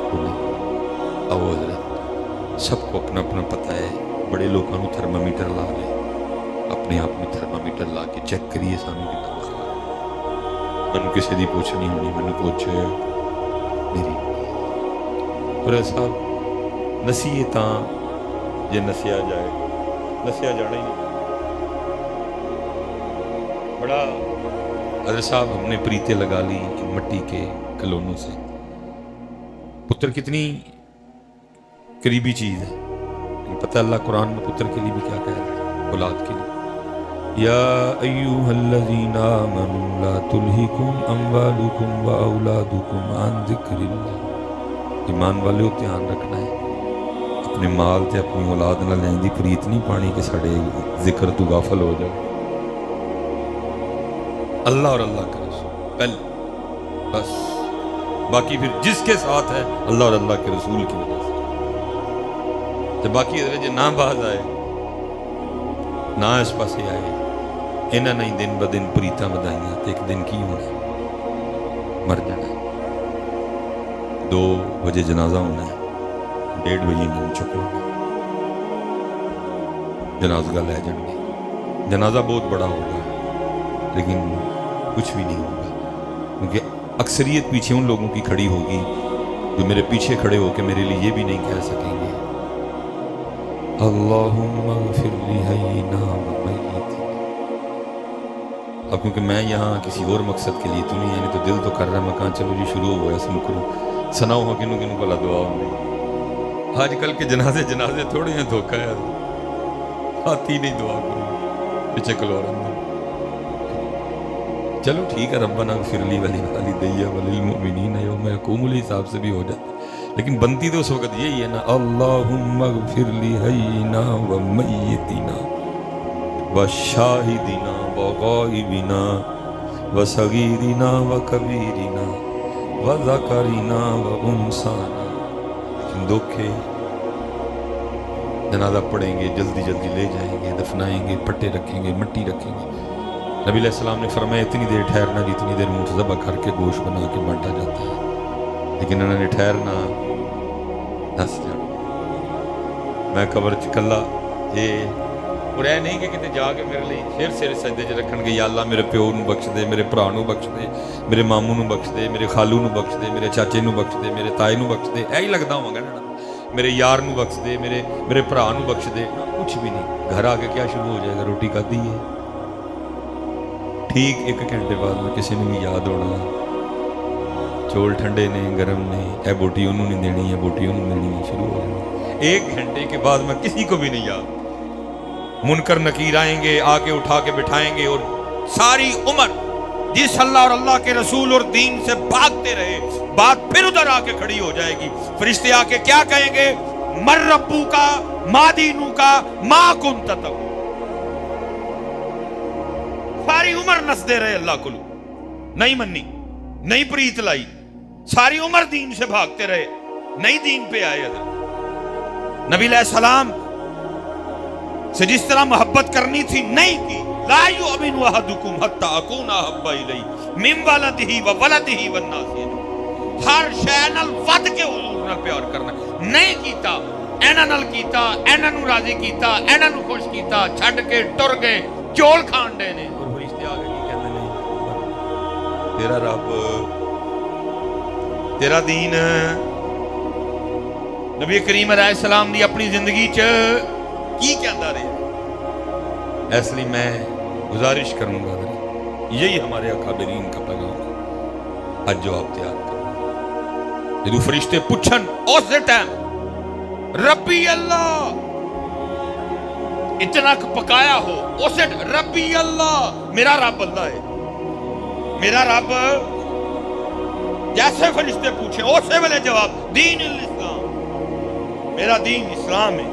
انہیں او حضرت سب کو اپنا اپنا پتہ ہے. بڑے لوگوں کو تھرمامیٹر لا لے، اپنے آپ میں تھرمامیٹر لا کے چیک کریے سانو کتنا بخار. میں نے کسی دی پوچھنی ہونی، میں نے پوچھے میری. اور صاحب نسیے تاں جے نسیا جائے، نسیا جانا ہی نہیں. بڑا حضرت صاحب ہم نے پریتیں لگا لی مٹی کے کلونوں سے. پتر کتنی قریبی چیز ہے. پتہ اللہ قرآن میں پتر کے لیے بھی کیا کہہ رہا ہے، اولاد کے لیے. یا ایوہا الذین آمنوا لا تلہکم اموالکم و اولادکم عن ذکر اللہ. ایمان والے دھیان رکھنا ہے اپنے مال تے اپنی اولاد نہ لین دی پریت نہیں پانی کہ ساڑے ذکر تو غافل ہو جائے. اللہ اور اللہ کا رسول پہلے، بس باقی پھر جس کے ساتھ ہے اللہ اور اللہ کے رسول کی وجہ سے. تو باقی جو نہ باز آئے نہ اس پاسے آئے انہاں نہیں دن ب دن پریتاں بدائیاں تو ایک دن کی ہونا ہے، مر جانا ہے. 2 بجے جنازہ ہونا ہے، 1:30 بجے نہیں چکو جنازہ لے جان گے. جنازہ بہت بڑا ہوگا لیکن کچھ بھی نہیں ہوگا کیونکہ اکثریت پیچھے ان لوگوں کی کھڑی ہوگی جو میرے پیچھے کھڑے ہو کے میرے لیے یہ بھی نہیں کہہ سکیں گے اللہم اغفر لی حینا و میتنا. اب کیونکہ میں یہاں کسی اور مقصد کے لیے تو نہیں، یعنی تو دل تو کر رہا ہے میں کہاں چلو جی شروع ہو گیا سن کروں سناؤ ہاں کنوں کنوں بھلا دعا ہوں. آج کل کے جنازے تھوڑے ہیں، دھوکہ ہے آتی نہیں دعا کروں پیچھے کلو رہا. چلو ٹھیک ہے ربنا اغفر لی ولوالدی وللمؤمنین یوم یقوم الحساب سے بھی ہو جاتا ہے، لیکن بنتی تو اس وقت یہی ہے نا اللہم اغفر لی حینا و میتنا و شاہدنا و غائبنا و صغیرنا و کبیرنا و ذکرنا و انسانا. لیکن دکھے جنازہ پڑھیں گے، جلدی جلدی لے جائیں گے، دفنائیں گے، پٹے رکھیں گے، مٹی رکھیں گے. نبی علیہ السلام نے فرمایا اتنی دیر ٹھہرنا جتنی دیر اونٹ ذبح کر کے گوشت بنا کے بانٹا جاتا ہے، لیکن انہوں نے ٹھہرنا دس جانا. میں قبر چکلا یہ اور اے نہیں کہ کتے جا کے میرے لیے پھر سر سجدے چ رکھن گے یا اللہ میرے پیو نو بخش دے، میرے بھرا نو بخش دے، میرے ماموں نو بخش دے، میرے خالو نو بخش دے، میرے چاچے نو بخش دے، میرے تائے نو بخش دے. اے ہی لگتا ہوں گا نا میرے یار نو بخش دے، میرے بھرا نو بخش دے. کچھ بھی نہیں. گھر آ کے کیا شروع ہو جائے گا، روٹی کھادی ہے. ٹھیک 1 گھنٹے بعد میں کسی نے بھی یاد ہونا چول ٹھنڈے نے گرم نے، اے بوٹی انہوں نے دینی ہے، بوٹی انہوں نے دینی ہے، شروع ہو جائے. 1 گھنٹے کے بعد میں کسی کو بھی نہیں یاد. منکر نکیر آئیں گے، آگے اٹھا کے بٹھائیں گے اور ساری عمر جس اللہ اور اللہ کے رسول اور دین سے بھاگتے رہے بات پھر ادھر آ کے کھڑی ہو جائے گی. فرشتے آ کے کیا کہیں گے؟ مر ربو کا، ما دینو کا، ما کنت تقول. ساری عمر نس دے رہے اللہ کو، نہیں منی، نہیں پریت لائی، ساری عمر دین سے بھاگتے رہے، نئی دین پہ آئے حضرت نبی علیہ السلام سے جس طرح محبت کرنی تھی نہیں کی. لا یؤمن احدکم حتی اکون احب الیہ من ولدہ وولدہ والناس اجمعین. ہر شے نال ود کے حضور نال پیار کرنا نہیں کیتا، ایناں نال کیتا، ایناں نو راضی کیتا، ایناں نو خوش کیتا، چھڈ کے ٹر گئے، چول کھان دے نے. اور فرشتے آگے کی کہندے نے تیرا رب تیرا دین. نبی کریم علیہ السلام دی اپنی زندگی چ کی کہندا رہے. اس لیے میں گزارش کروں گا یہی ہمارے اکابرین کا پیغام ہے. آج جواب تیار کرو. جدو فرشتے پوچھن اس دے ٹائم ربی اللہ اتنا پکایا ہو اسے ربی اللہ میرا رب اللہ ہے، میرا رب جیسے فرشتے پوچھیں اسی ویلے جواب دین الاسلام، میرا دین اسلام ہے.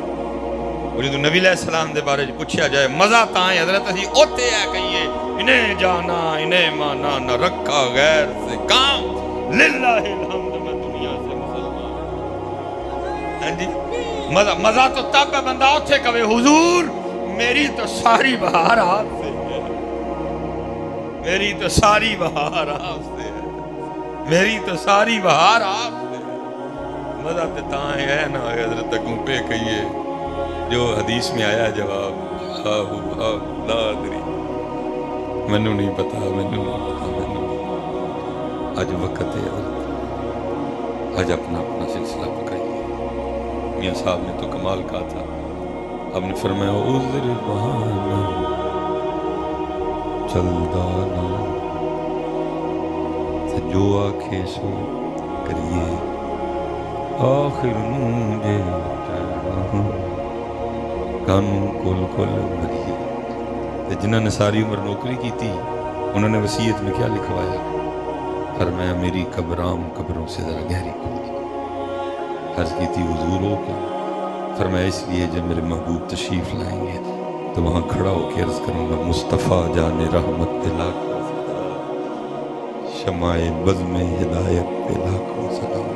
اور جدو نبی علیہ السلام دے بارے پوچھا جائے مزہ تاں ہے حضرت اسی اوتے ہے کہیے انہیں جانا انہیں مانا نہ رکھا غیر سے کام للہ الحمد میں دنیا سے مسلمان. ہاں جی مزہ تو تب ہے بندہ اوتے کہے حضور میری تو ساری بہار آپ سے ہے، میری تو ساری بہار آپ سے ہے، میری تو ساری بہار آپ سے ہے. مزہ تے تاں ہے نا حضرت تکوں پہ کہیے جو حدیث میں آیا جواب لا ادری مینوں نہیں پتا، مینوں نہیں پتا، مینوں نہیں. آج وقت ہے آج اپنا اپنا سلسلہ پکائیے. میاں صاحب نے تو کمال کہا تھا، آپ نے فرمایا عذر بہانہ چلدا نہ جو آکھے سو کریے آخر نوں جے کانوں کل کل مریے. جنہوں نے ساری عمر نوکری کی تھی انہوں نے وصیت میں کیا لکھوایا؟ فرمایا میری قبرام قبروں سے ذرا گہری کھودی. عرض کی تھی حضور ہو کے؟ فرمایا اس لیے جب میرے محبوب تشریف لائیں گے تو وہاں کھڑا ہو کے عرض کروں گا مصطفیٰ جان رحمت پہ لاکھوں سلام، شمع بزم ہدایت پہ لاکھوں سلام،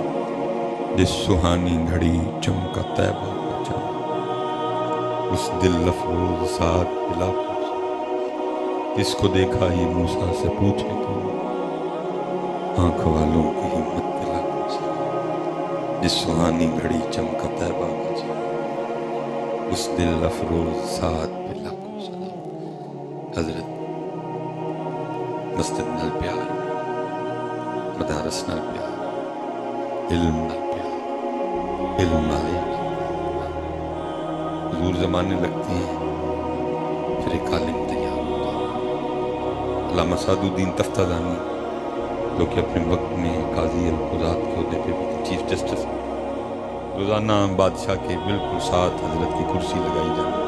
جس سہانی گھڑی چمکا طیبہ کا چمک، اس دل افروز ساتھ پہ لاکھوں سلام، جس کو دیکھا یہ موسیٰ سے پوچھے تو آنکھ والوں کی ہمت پہ لاکھوں سلام، جس سہانی گھڑی چمکا طیبہ کا چمک، اس دل افروز ساتھ پہ لاکھوں سلام. حضرت مسجد نال پیار، مدارس نال پیار، علم نال پیار، علم نال حضور زمانے لگتے ہیں پھر ایک عالم تیار ہوتا ہے. علامہ سعد الدین تفتازانی جو کہ اپنے وقت میں قاضی القضات کے عہدے پہ بھی چیف جسٹس، روزانہ بادشاہ کے بالکل ساتھ حضرت کی کرسی لگائی جاتی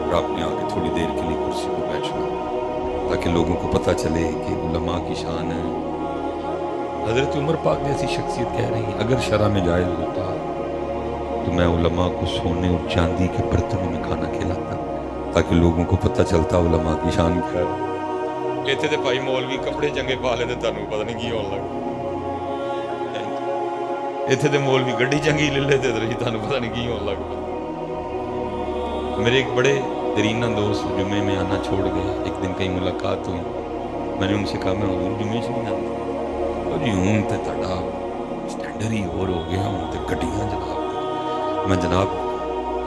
اور آپ نے آ کے تھوڑی دیر کے لیے کرسی پہ بیٹھنا تاکہ لوگوں کو پتہ چلے کہ علماء کی شان ہے. حضرت عمر پاک جیسی شخصیت کہہ رہی ہیں اگر شرع میں جائز ہوتا تو میں علماء کو سونے اور چاندی کے برتنوں میں کھانا کھلاتا تاکہ لوگوں کو پتہ چلتا علماء کی شان کیا ہے. اتنے تے بھائی مولوی کپڑے چنگے پا لے تے تانوں پتہ نہیں کی ہون لگا، اتنے تے مولوی گڈی چنگی لے لے تے تانوں پتہ نہیں کی ہون لگا. میرے ایک بڑے درینہ دوست جمعے میں آنا چھوڑ گئے. ایک دن کہیں ملاقات ہوئی، میں نے ان سے کہا میں حضور جمعے سے نہیں آتا. اور ہوں تے تہاڈا سٹینڈرڈ ہی اور ہو گیا، ہوں تے گڈیاں جناب. میں جناب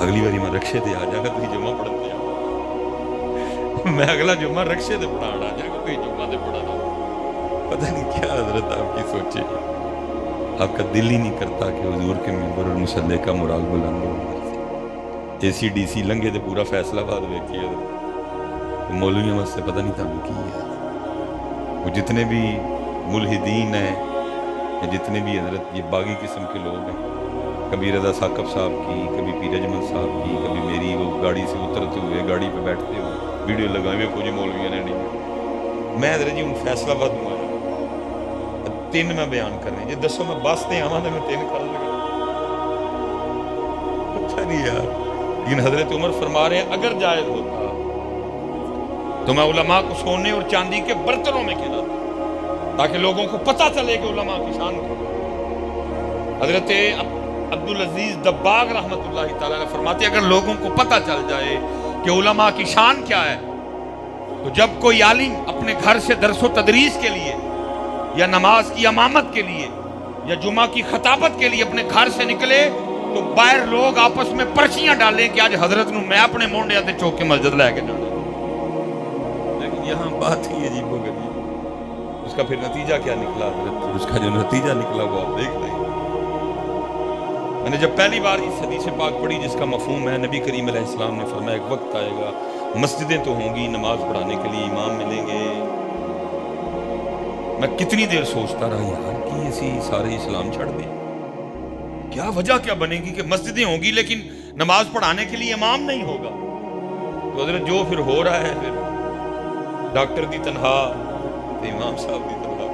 اگلی باری میں رکشے تے آ جا گا، تھی جمعہ پڑھن تے آ، میں اگلا جمعہ رکشے تے پڑھان آ جا گا، تھی جمعہ تے پڑھانا. پتہ نہیں کیا حضرت آپ کی سوچے، آپ کا دل ہی نہیں کرتا کہ حضور کے ممبر اور مصلی کا مرال بلند ہو. اے سی ڈی سی لنگے تے پورا فیصلہ باد ویکھی حضرت مولویوں واسطے پتہ نہیں تھانوں کی ہے. وہ جتنے بھی ملحدین ہیں یا جتنے بھی حضرت یہ باغی قسم کے لوگ ہیں، کبھی رضا ثاقب صاحب کی، کبھی پیر اجمل صاحب کی، کبھی میری وہ گاڑی سے اترتے ہوئے گاڑی پہ بیٹھتے ہوئے ویڈیو لگائے ہوئے کچھ مولویوں نے نہیں. میں حضرت جی ہوں فیصلہ باد ہوں آیا 3 میں بیان کر رہے ہیں. جی دسو میں بس تے آواں تے میں 3 کر لگا، پتہ نہیں یار. لیکن حضرت عمر فرما رہے ہیں اگر جائز ہوتا تو میں علماء کو سونے اور چاندی کے برتنوں میں کھلاتا تاکہ لوگوں کو پتہ چلے کہ علماء کی شان حضرت عبد العزیز دباغ رحمۃ اللہ تعالی علیہ فرماتے ہیں اگر لوگوں کو پتہ چل جائے کہ علماء کی شان کیا ہے تو جب کوئی عالم اپنے گھر سے درس و تدریس کے لیے یا نماز کی امامت کے لیے یا جمعہ کی خطابت کے لیے اپنے گھر سے نکلے تو باہر لوگ آپس میں پرچیاں ڈالیں کہ آج حضرت نو میں اپنے مونڈے تے چوک کے مسجد لے کے جانا. لیکن یہاں بات ہی عجیب و غریب. اس کا پھر نتیجہ کیا نکلا حضرت؟ اس کا جو نتیجہ نکلا وہ آپ دیکھ رہے ہیں. میں نے جب پہلی بار اس حدیث پاک پڑھی جس کا مفہوم ہے نبی کریم علیہ السلام نے فرمایا ایک وقت آئے گا مسجدیں تو ہوں گی نماز پڑھانے کے لیے امام ملیں گے. میں کتنی دیر سوچتا رہا یار کہ ایسی سارے اسلام چھڑ دیں. کیا وجہ کیا بنے گی کہ مسجدیں ہوں گی لیکن نماز پڑھانے کے لیے امام نہیں ہوگا. تو حضرت جو پھر ہو رہا ہے پھر ڈاکٹر دی تنہا تو امام صاحب دی تنہا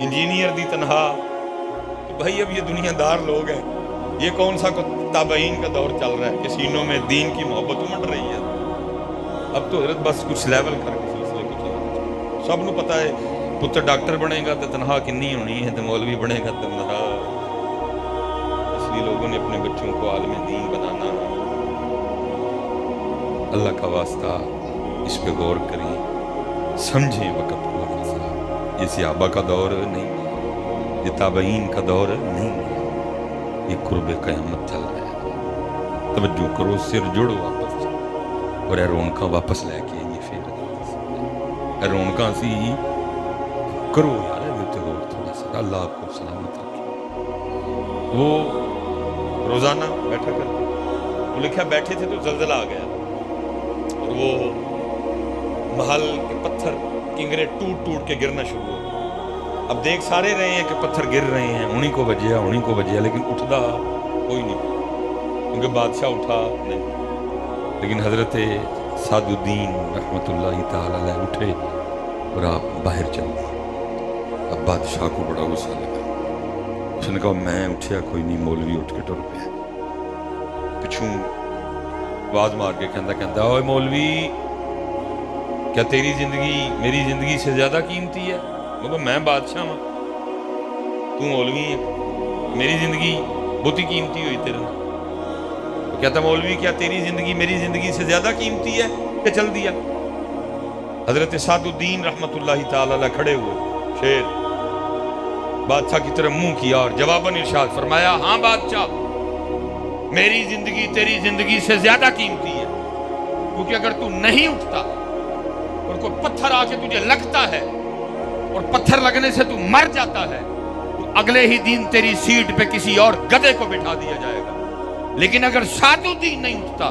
انجینئر دی تنہا. تو بھائی اب یہ دنیا دار لوگ ہیں. یہ کون سا تابعین کا دور چل رہا ہے کہ سینوں میں دین کی محبت امڑ رہی ہے. اب تو حضرت بس کچھ لیول کر کے سلسلے کو چلا. سب نو پتہ ہے پتر ڈاکٹر بنے گا تو تنہا کنی ہونی ہے تو مولوی بنے گا تو تنہا. اس لیے لوگوں نے اپنے بچوں کو عالم دین بنانا. اللہ کا واسطہ اس پہ غور کریں سمجھیں. وقت کو صاحب یہ صحابہ کا دور نہیں ہے یہ تابعین کا دور نہیں ہے. یہ قرب قیامت چل رہا ہے. توجہ کرو سر جڑو واپس اور اے رونقاں واپس لے کے آئیے. پھر اے رونقاں سی کرو یار غور تھوڑا سا. اللہ آپ کو سلامت رکھے. وہ روزانہ بیٹھا کرتے وہ لکھا بیٹھے تھے تو زلزلہ آ گیا اور وہ محل کے پتھر کنگرے ٹوٹ ٹوٹ کے گرنا شروع ہو. اب دیکھ سارے رہے ہیں کہ پتھر گر رہے ہیں انہی کو بجیا لیکن اٹھدا کوئی نہیں کیونکہ بادشاہ اٹھا نہیں. لیکن حضرت سعد الدین رحمۃ اللہ تعالی علیہ اٹھے اور آپ باہر چل گئے. اب بادشاہ کو بڑا غصہ لگا. اس نے کہا میں اٹھیا کوئی نہیں. مولوی اٹھ کے ٹر پیا. پچھوں آواز مار کے کہندا اوے مولوی کیا تیری زندگی میری زندگی سے زیادہ قیمتی ہے؟ مگر میں بادشاہ ہوں تو مولوی ہے میری زندگی بہت ہی قیمتی ہوئی تیرے. تو کہتا مولوی کیا تیری زندگی میری زندگی سے زیادہ قیمتی ہے کہ چل دیا. حضرت سعد الدین رحمۃ اللہ تعالی علیہ کھڑے ہوئے. شیر بادشاہ کی طرف منہ کیا اور جواباً ارشاد فرمایا ہاں بادشاہ میری زندگی تیری زندگی سے زیادہ قیمتی ہے کیونکہ اگر تو نہیں اٹھتا اور کوئی پتھر آ کے تجھے لگتا ہے اور پتھر لگنے سے تو مر جاتا ہے تو اگلے ہی دن تیری سیٹ پہ کسی اور گدھے کو بٹھا دیا جائے گا. لیکن اگر سعد الدین نہیں اٹھتا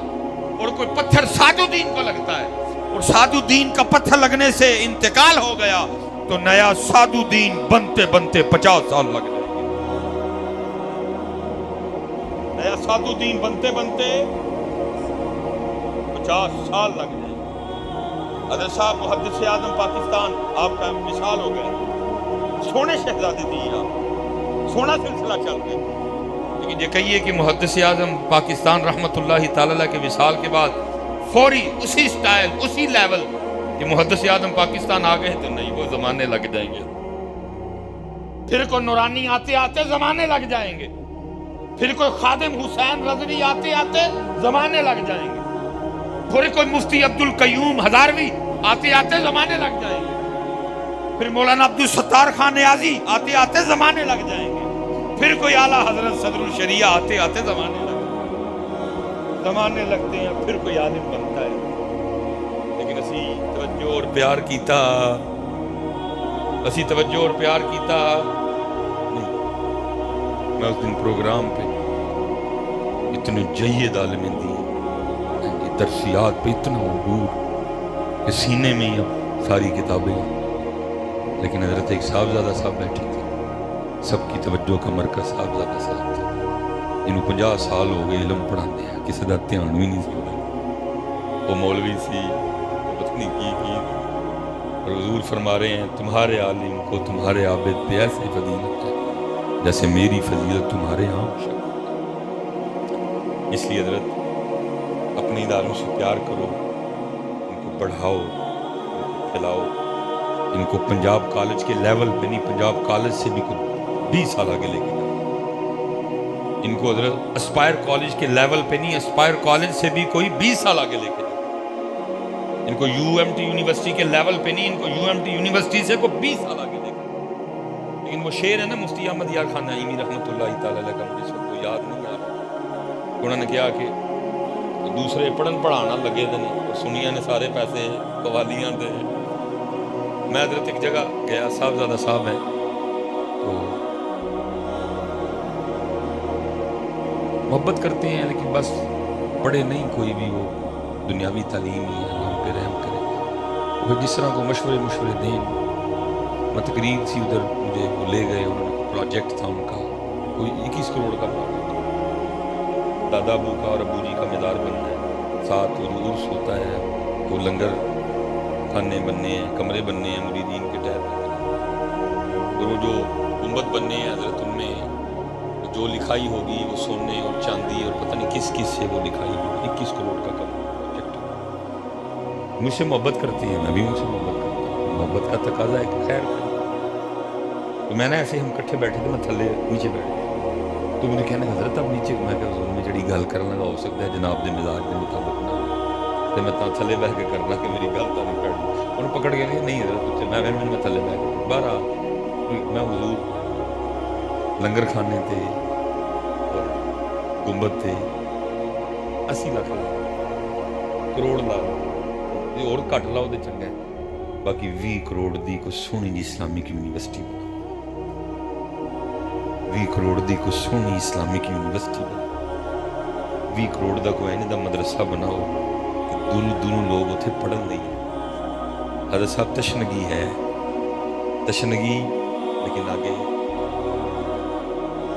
اور کوئی پتھر سعد الدین کو لگتا ہے اور سعد الدین کا پتھر لگنے سے انتقال ہو گیا تو نیا سعد الدین بنتے بنتے 50 سال لگ جائیں گے. نیا سعد الدین بنتے بنتے 50 سال لگ جائیں گے. حضرت صاحب محدث اعظم پاکستان آپ کا مثال ہو گیا. سونے شہزادے دی آپ سونا سلسلہ چل گیا. لیکن یہ کہیے کہ محدث اعظم پاکستان رحمۃ اللہ تعالی علیہ کے وصال کے بعد فوری اسی سٹائل اسی لیول کہ محدث اعظم پاکستان آ گئے تو نہیں وہ زمانے لگ جائیں گے. پھر کوئی نورانی آتے آتے زمانے لگ جائیں گے. پھر کوئی خادم حسین رضوی آتے آتے زمانے لگ جائیں گے. پھر کوئی مفتی عبد القیوم ہزاروی آتے آتے زمانے لگ جائیں گے. پھر مولانا عبد الستار خان نیازی آتے آتے زمانے لگ جائیں گے. پھر کوئی اعلیٰ حضرت صدر الشریعہ آتے آتے زمانے لگتے ہیں. پھر کوئی عالم بنتا ہے. لیکن اسی توجہ اور پیار کیتا نہیں. میں اس دن پروگرام پہ اتنے جید عالم دین درسیات پہ اتنا عبور کہ سینے میں ہی اب ساری کتابیں. لیکن حضرت ایک صاحبزادہ صاحب بیٹھی تھی. سب کی توجہ کا مرکز صاحبزادہ صاحب تھا. انہوں 50 سال ہو گئے علم پڑھانے ہیں کسی کا دھیان بھی نہیں سی. وہ مولوی سی پتنی کی اور حضور فرما رہے ہیں تمہارے عالم کو تمہارے عابد پہ ایسی فضیلت ہے جیسے میری فضیلت تمہارے عام شخص. اس لیے حضرت اپنی اداروں سے پیار کرو ان کو بڑھاؤ ان کو پھیلاؤ. ان کو پنجاب کالج کے لیول پہ نہیں پنجاب کالج سے بھی 20 سال آگے لے کے جاؤ. ان کو حضرت اسپائر کالج کے لیول پہ نہیں، اسپائر کالج سے بھی کوئی 20 سال آگے لے کے جائے، ان کو یو ایم ٹی یونیورسٹی کے لیول پہ نہیں، ان کو یو ایم ٹی یونیورسٹی سے کوئی 20 سال آگے لے کے جائے۔ لیکن وہ شعر ہے نا مفتی احمد یار خان نعیمی رحمۃ اللہ تعالی علیہ کا، مجھے اس وقت تو یاد نہیں آ رہا، انہوں نے کہا کہ دوسرے پڑھن پڑھانا لگے دے اور سنیا نے سارے پیسے قوالیاں دے۔ میں حضرت ایک جگہ گیا، صاحبزادہ صاحب ہے تو محبت کرتے ہیں لیکن بس پڑھے نہیں کوئی بھی، وہ دنیاوی تعلیم ہی ہے، اللہ ان پہ رحم کرے۔ وہ جس طرح کو مشورے دیں، میں تقریر تھی ادھر، مجھے وہ لے گئے، انہوں نے پروجیکٹ تھا ان کا، کوئی 21 کروڑ کا پروجیکٹ، دادا ابو کا اور ابو جی کا مزار بننا ہے، ساتھ وہ جو عرس ہوتا ہے، وہ لنگر خانے بننے ہیں، کمرے بننے ہیں مریدین کے ٹہرنے کے، اور وہ جو گنبد بننے ہیں حضرت، ان میں جو لکھائی ہوگی وہ سونے اور چاندی اور پتہ نہیں کس سے وہ لکھائی ہوگی، 21 کروڑ کا پروجیکٹ۔ مجھ سے محبت کرتی ہیں، میں بھی ان سے محبت کرتا ہوں، محبت کا تقاضا ہے کہ خیر کریں۔ تو میں نے ایسے ہم کٹھے بیٹھے تھے، میں تھلے نیچے بیٹھ گیا، تو مجھے کہنے حضرت اب نیچے، میں کہ حضور میں جڑی گل کرنا ہو سکتا ہے جناب دے مزاج کے مطابق نہ تے میں تھلے بہ کے کرنا کہ میری گل تو نہیں کرنی، انہوں پکڑ کے نہیں حضرت میں تھلے بہ کے، بہرحال میں حضور لنگر خانے تے اور گنبد تے 80 لاکھ لاؤ، کروڑ لاؤ، یہ اور گھٹ لاؤ تو چنگا ہے، باقی 20 کروڑ دی کوئی سونی جی اسلامک یونیورسٹی بنا، 20 کروڑ دی کوئی سونی اسلامک یونیورسٹی بنا، 20 کروڑ دا کوئی اینی دا مدرسہ بناؤ کہ دونوں لوگ اتنے پڑھن لئی۔ حضرت صاحب تشنگی ہے، تشنگی، لیکن آگے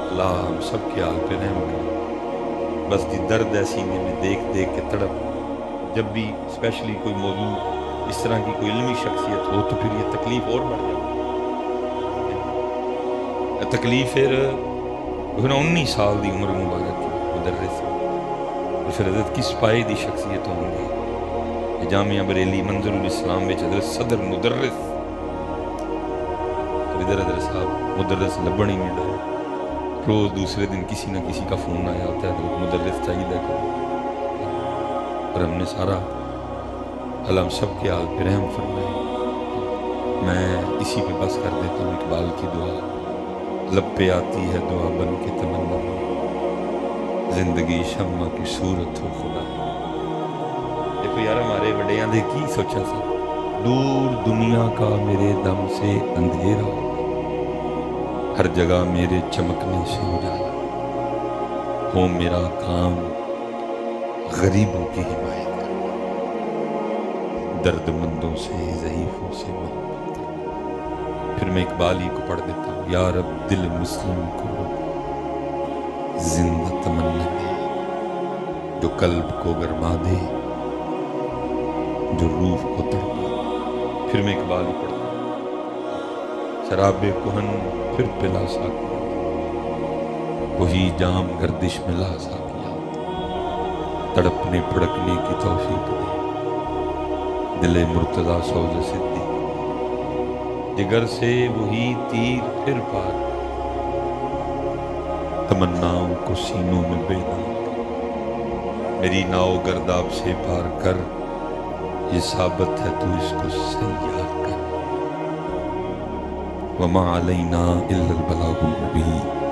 اللہ ہم سب کے حال پہ رحم کرے، بس دی درد ہے سینے میں دیکھ کے تڑپ، جب بھی اسپیشلی کوئی موضوع اس طرح کی کوئی علمی شخصیت ہو تو پھر یہ تکلیف اور بڑھ جاتی ہے۔ تکلیف پھر 19 سال دی عمر مبارک کی مدرس، اور پھر حضرت کس پائے دی شخصیت ہوں گے، جامعہ بریلی منظر الاسلام میں حضرت صدر مدرس، اور ادھر حضرت صاحب مدرس لبن ہی نہیں ڈرے، روز دوسرے دن کسی نہ کسی کا فون آیا ہوتا ہے حضرت مدرس چاہیے کہ، اور ہم نے سارا اللہ ہم سب کے حال پہ رحم فرمائے۔ میں اسی پہ بس کر دیتا ہوں، اقبال کی دعا، لب پہ آتی ہے دعا بن کے تمنا، زندگی شمع کی صورت ہو خدا۔ دیکھو یار ہمارے وڈیاں دے کی سوچا سا، دور دنیا کا میرے دم سے اندھیرا، ہر جگہ میرے چمکنے سے اجالا، ہو میرا کام غریبوں کی حمایت کرنا، درد مندوں سے ضعیفوں سے محبت کرنا۔ پھر میں اقبال ہی کو پڑھ دیتا ہوں، یا رب دل مسلم کو زندہ تمنا دے، جو قلب کو گرما دے، جو روح کو تڑپا دے۔ پھر میں اقبال ہی پڑھتا ہوں، شراب کہن پھر پلا ساکیا، وہی جام گردش میں لا ساکیا، تڑپنے پھڑکنے کی توفیق دے، دل مرتضیٰ سوز صدیق، جگر سے وہی تیر پھر پار، تمناؤں کو سینوں میں بیدار کر، میری ناؤ گرداب سے پار کر، یہ ثابت ہے تو اس کو سیار کر، وما علینا الا البلاغ المبین۔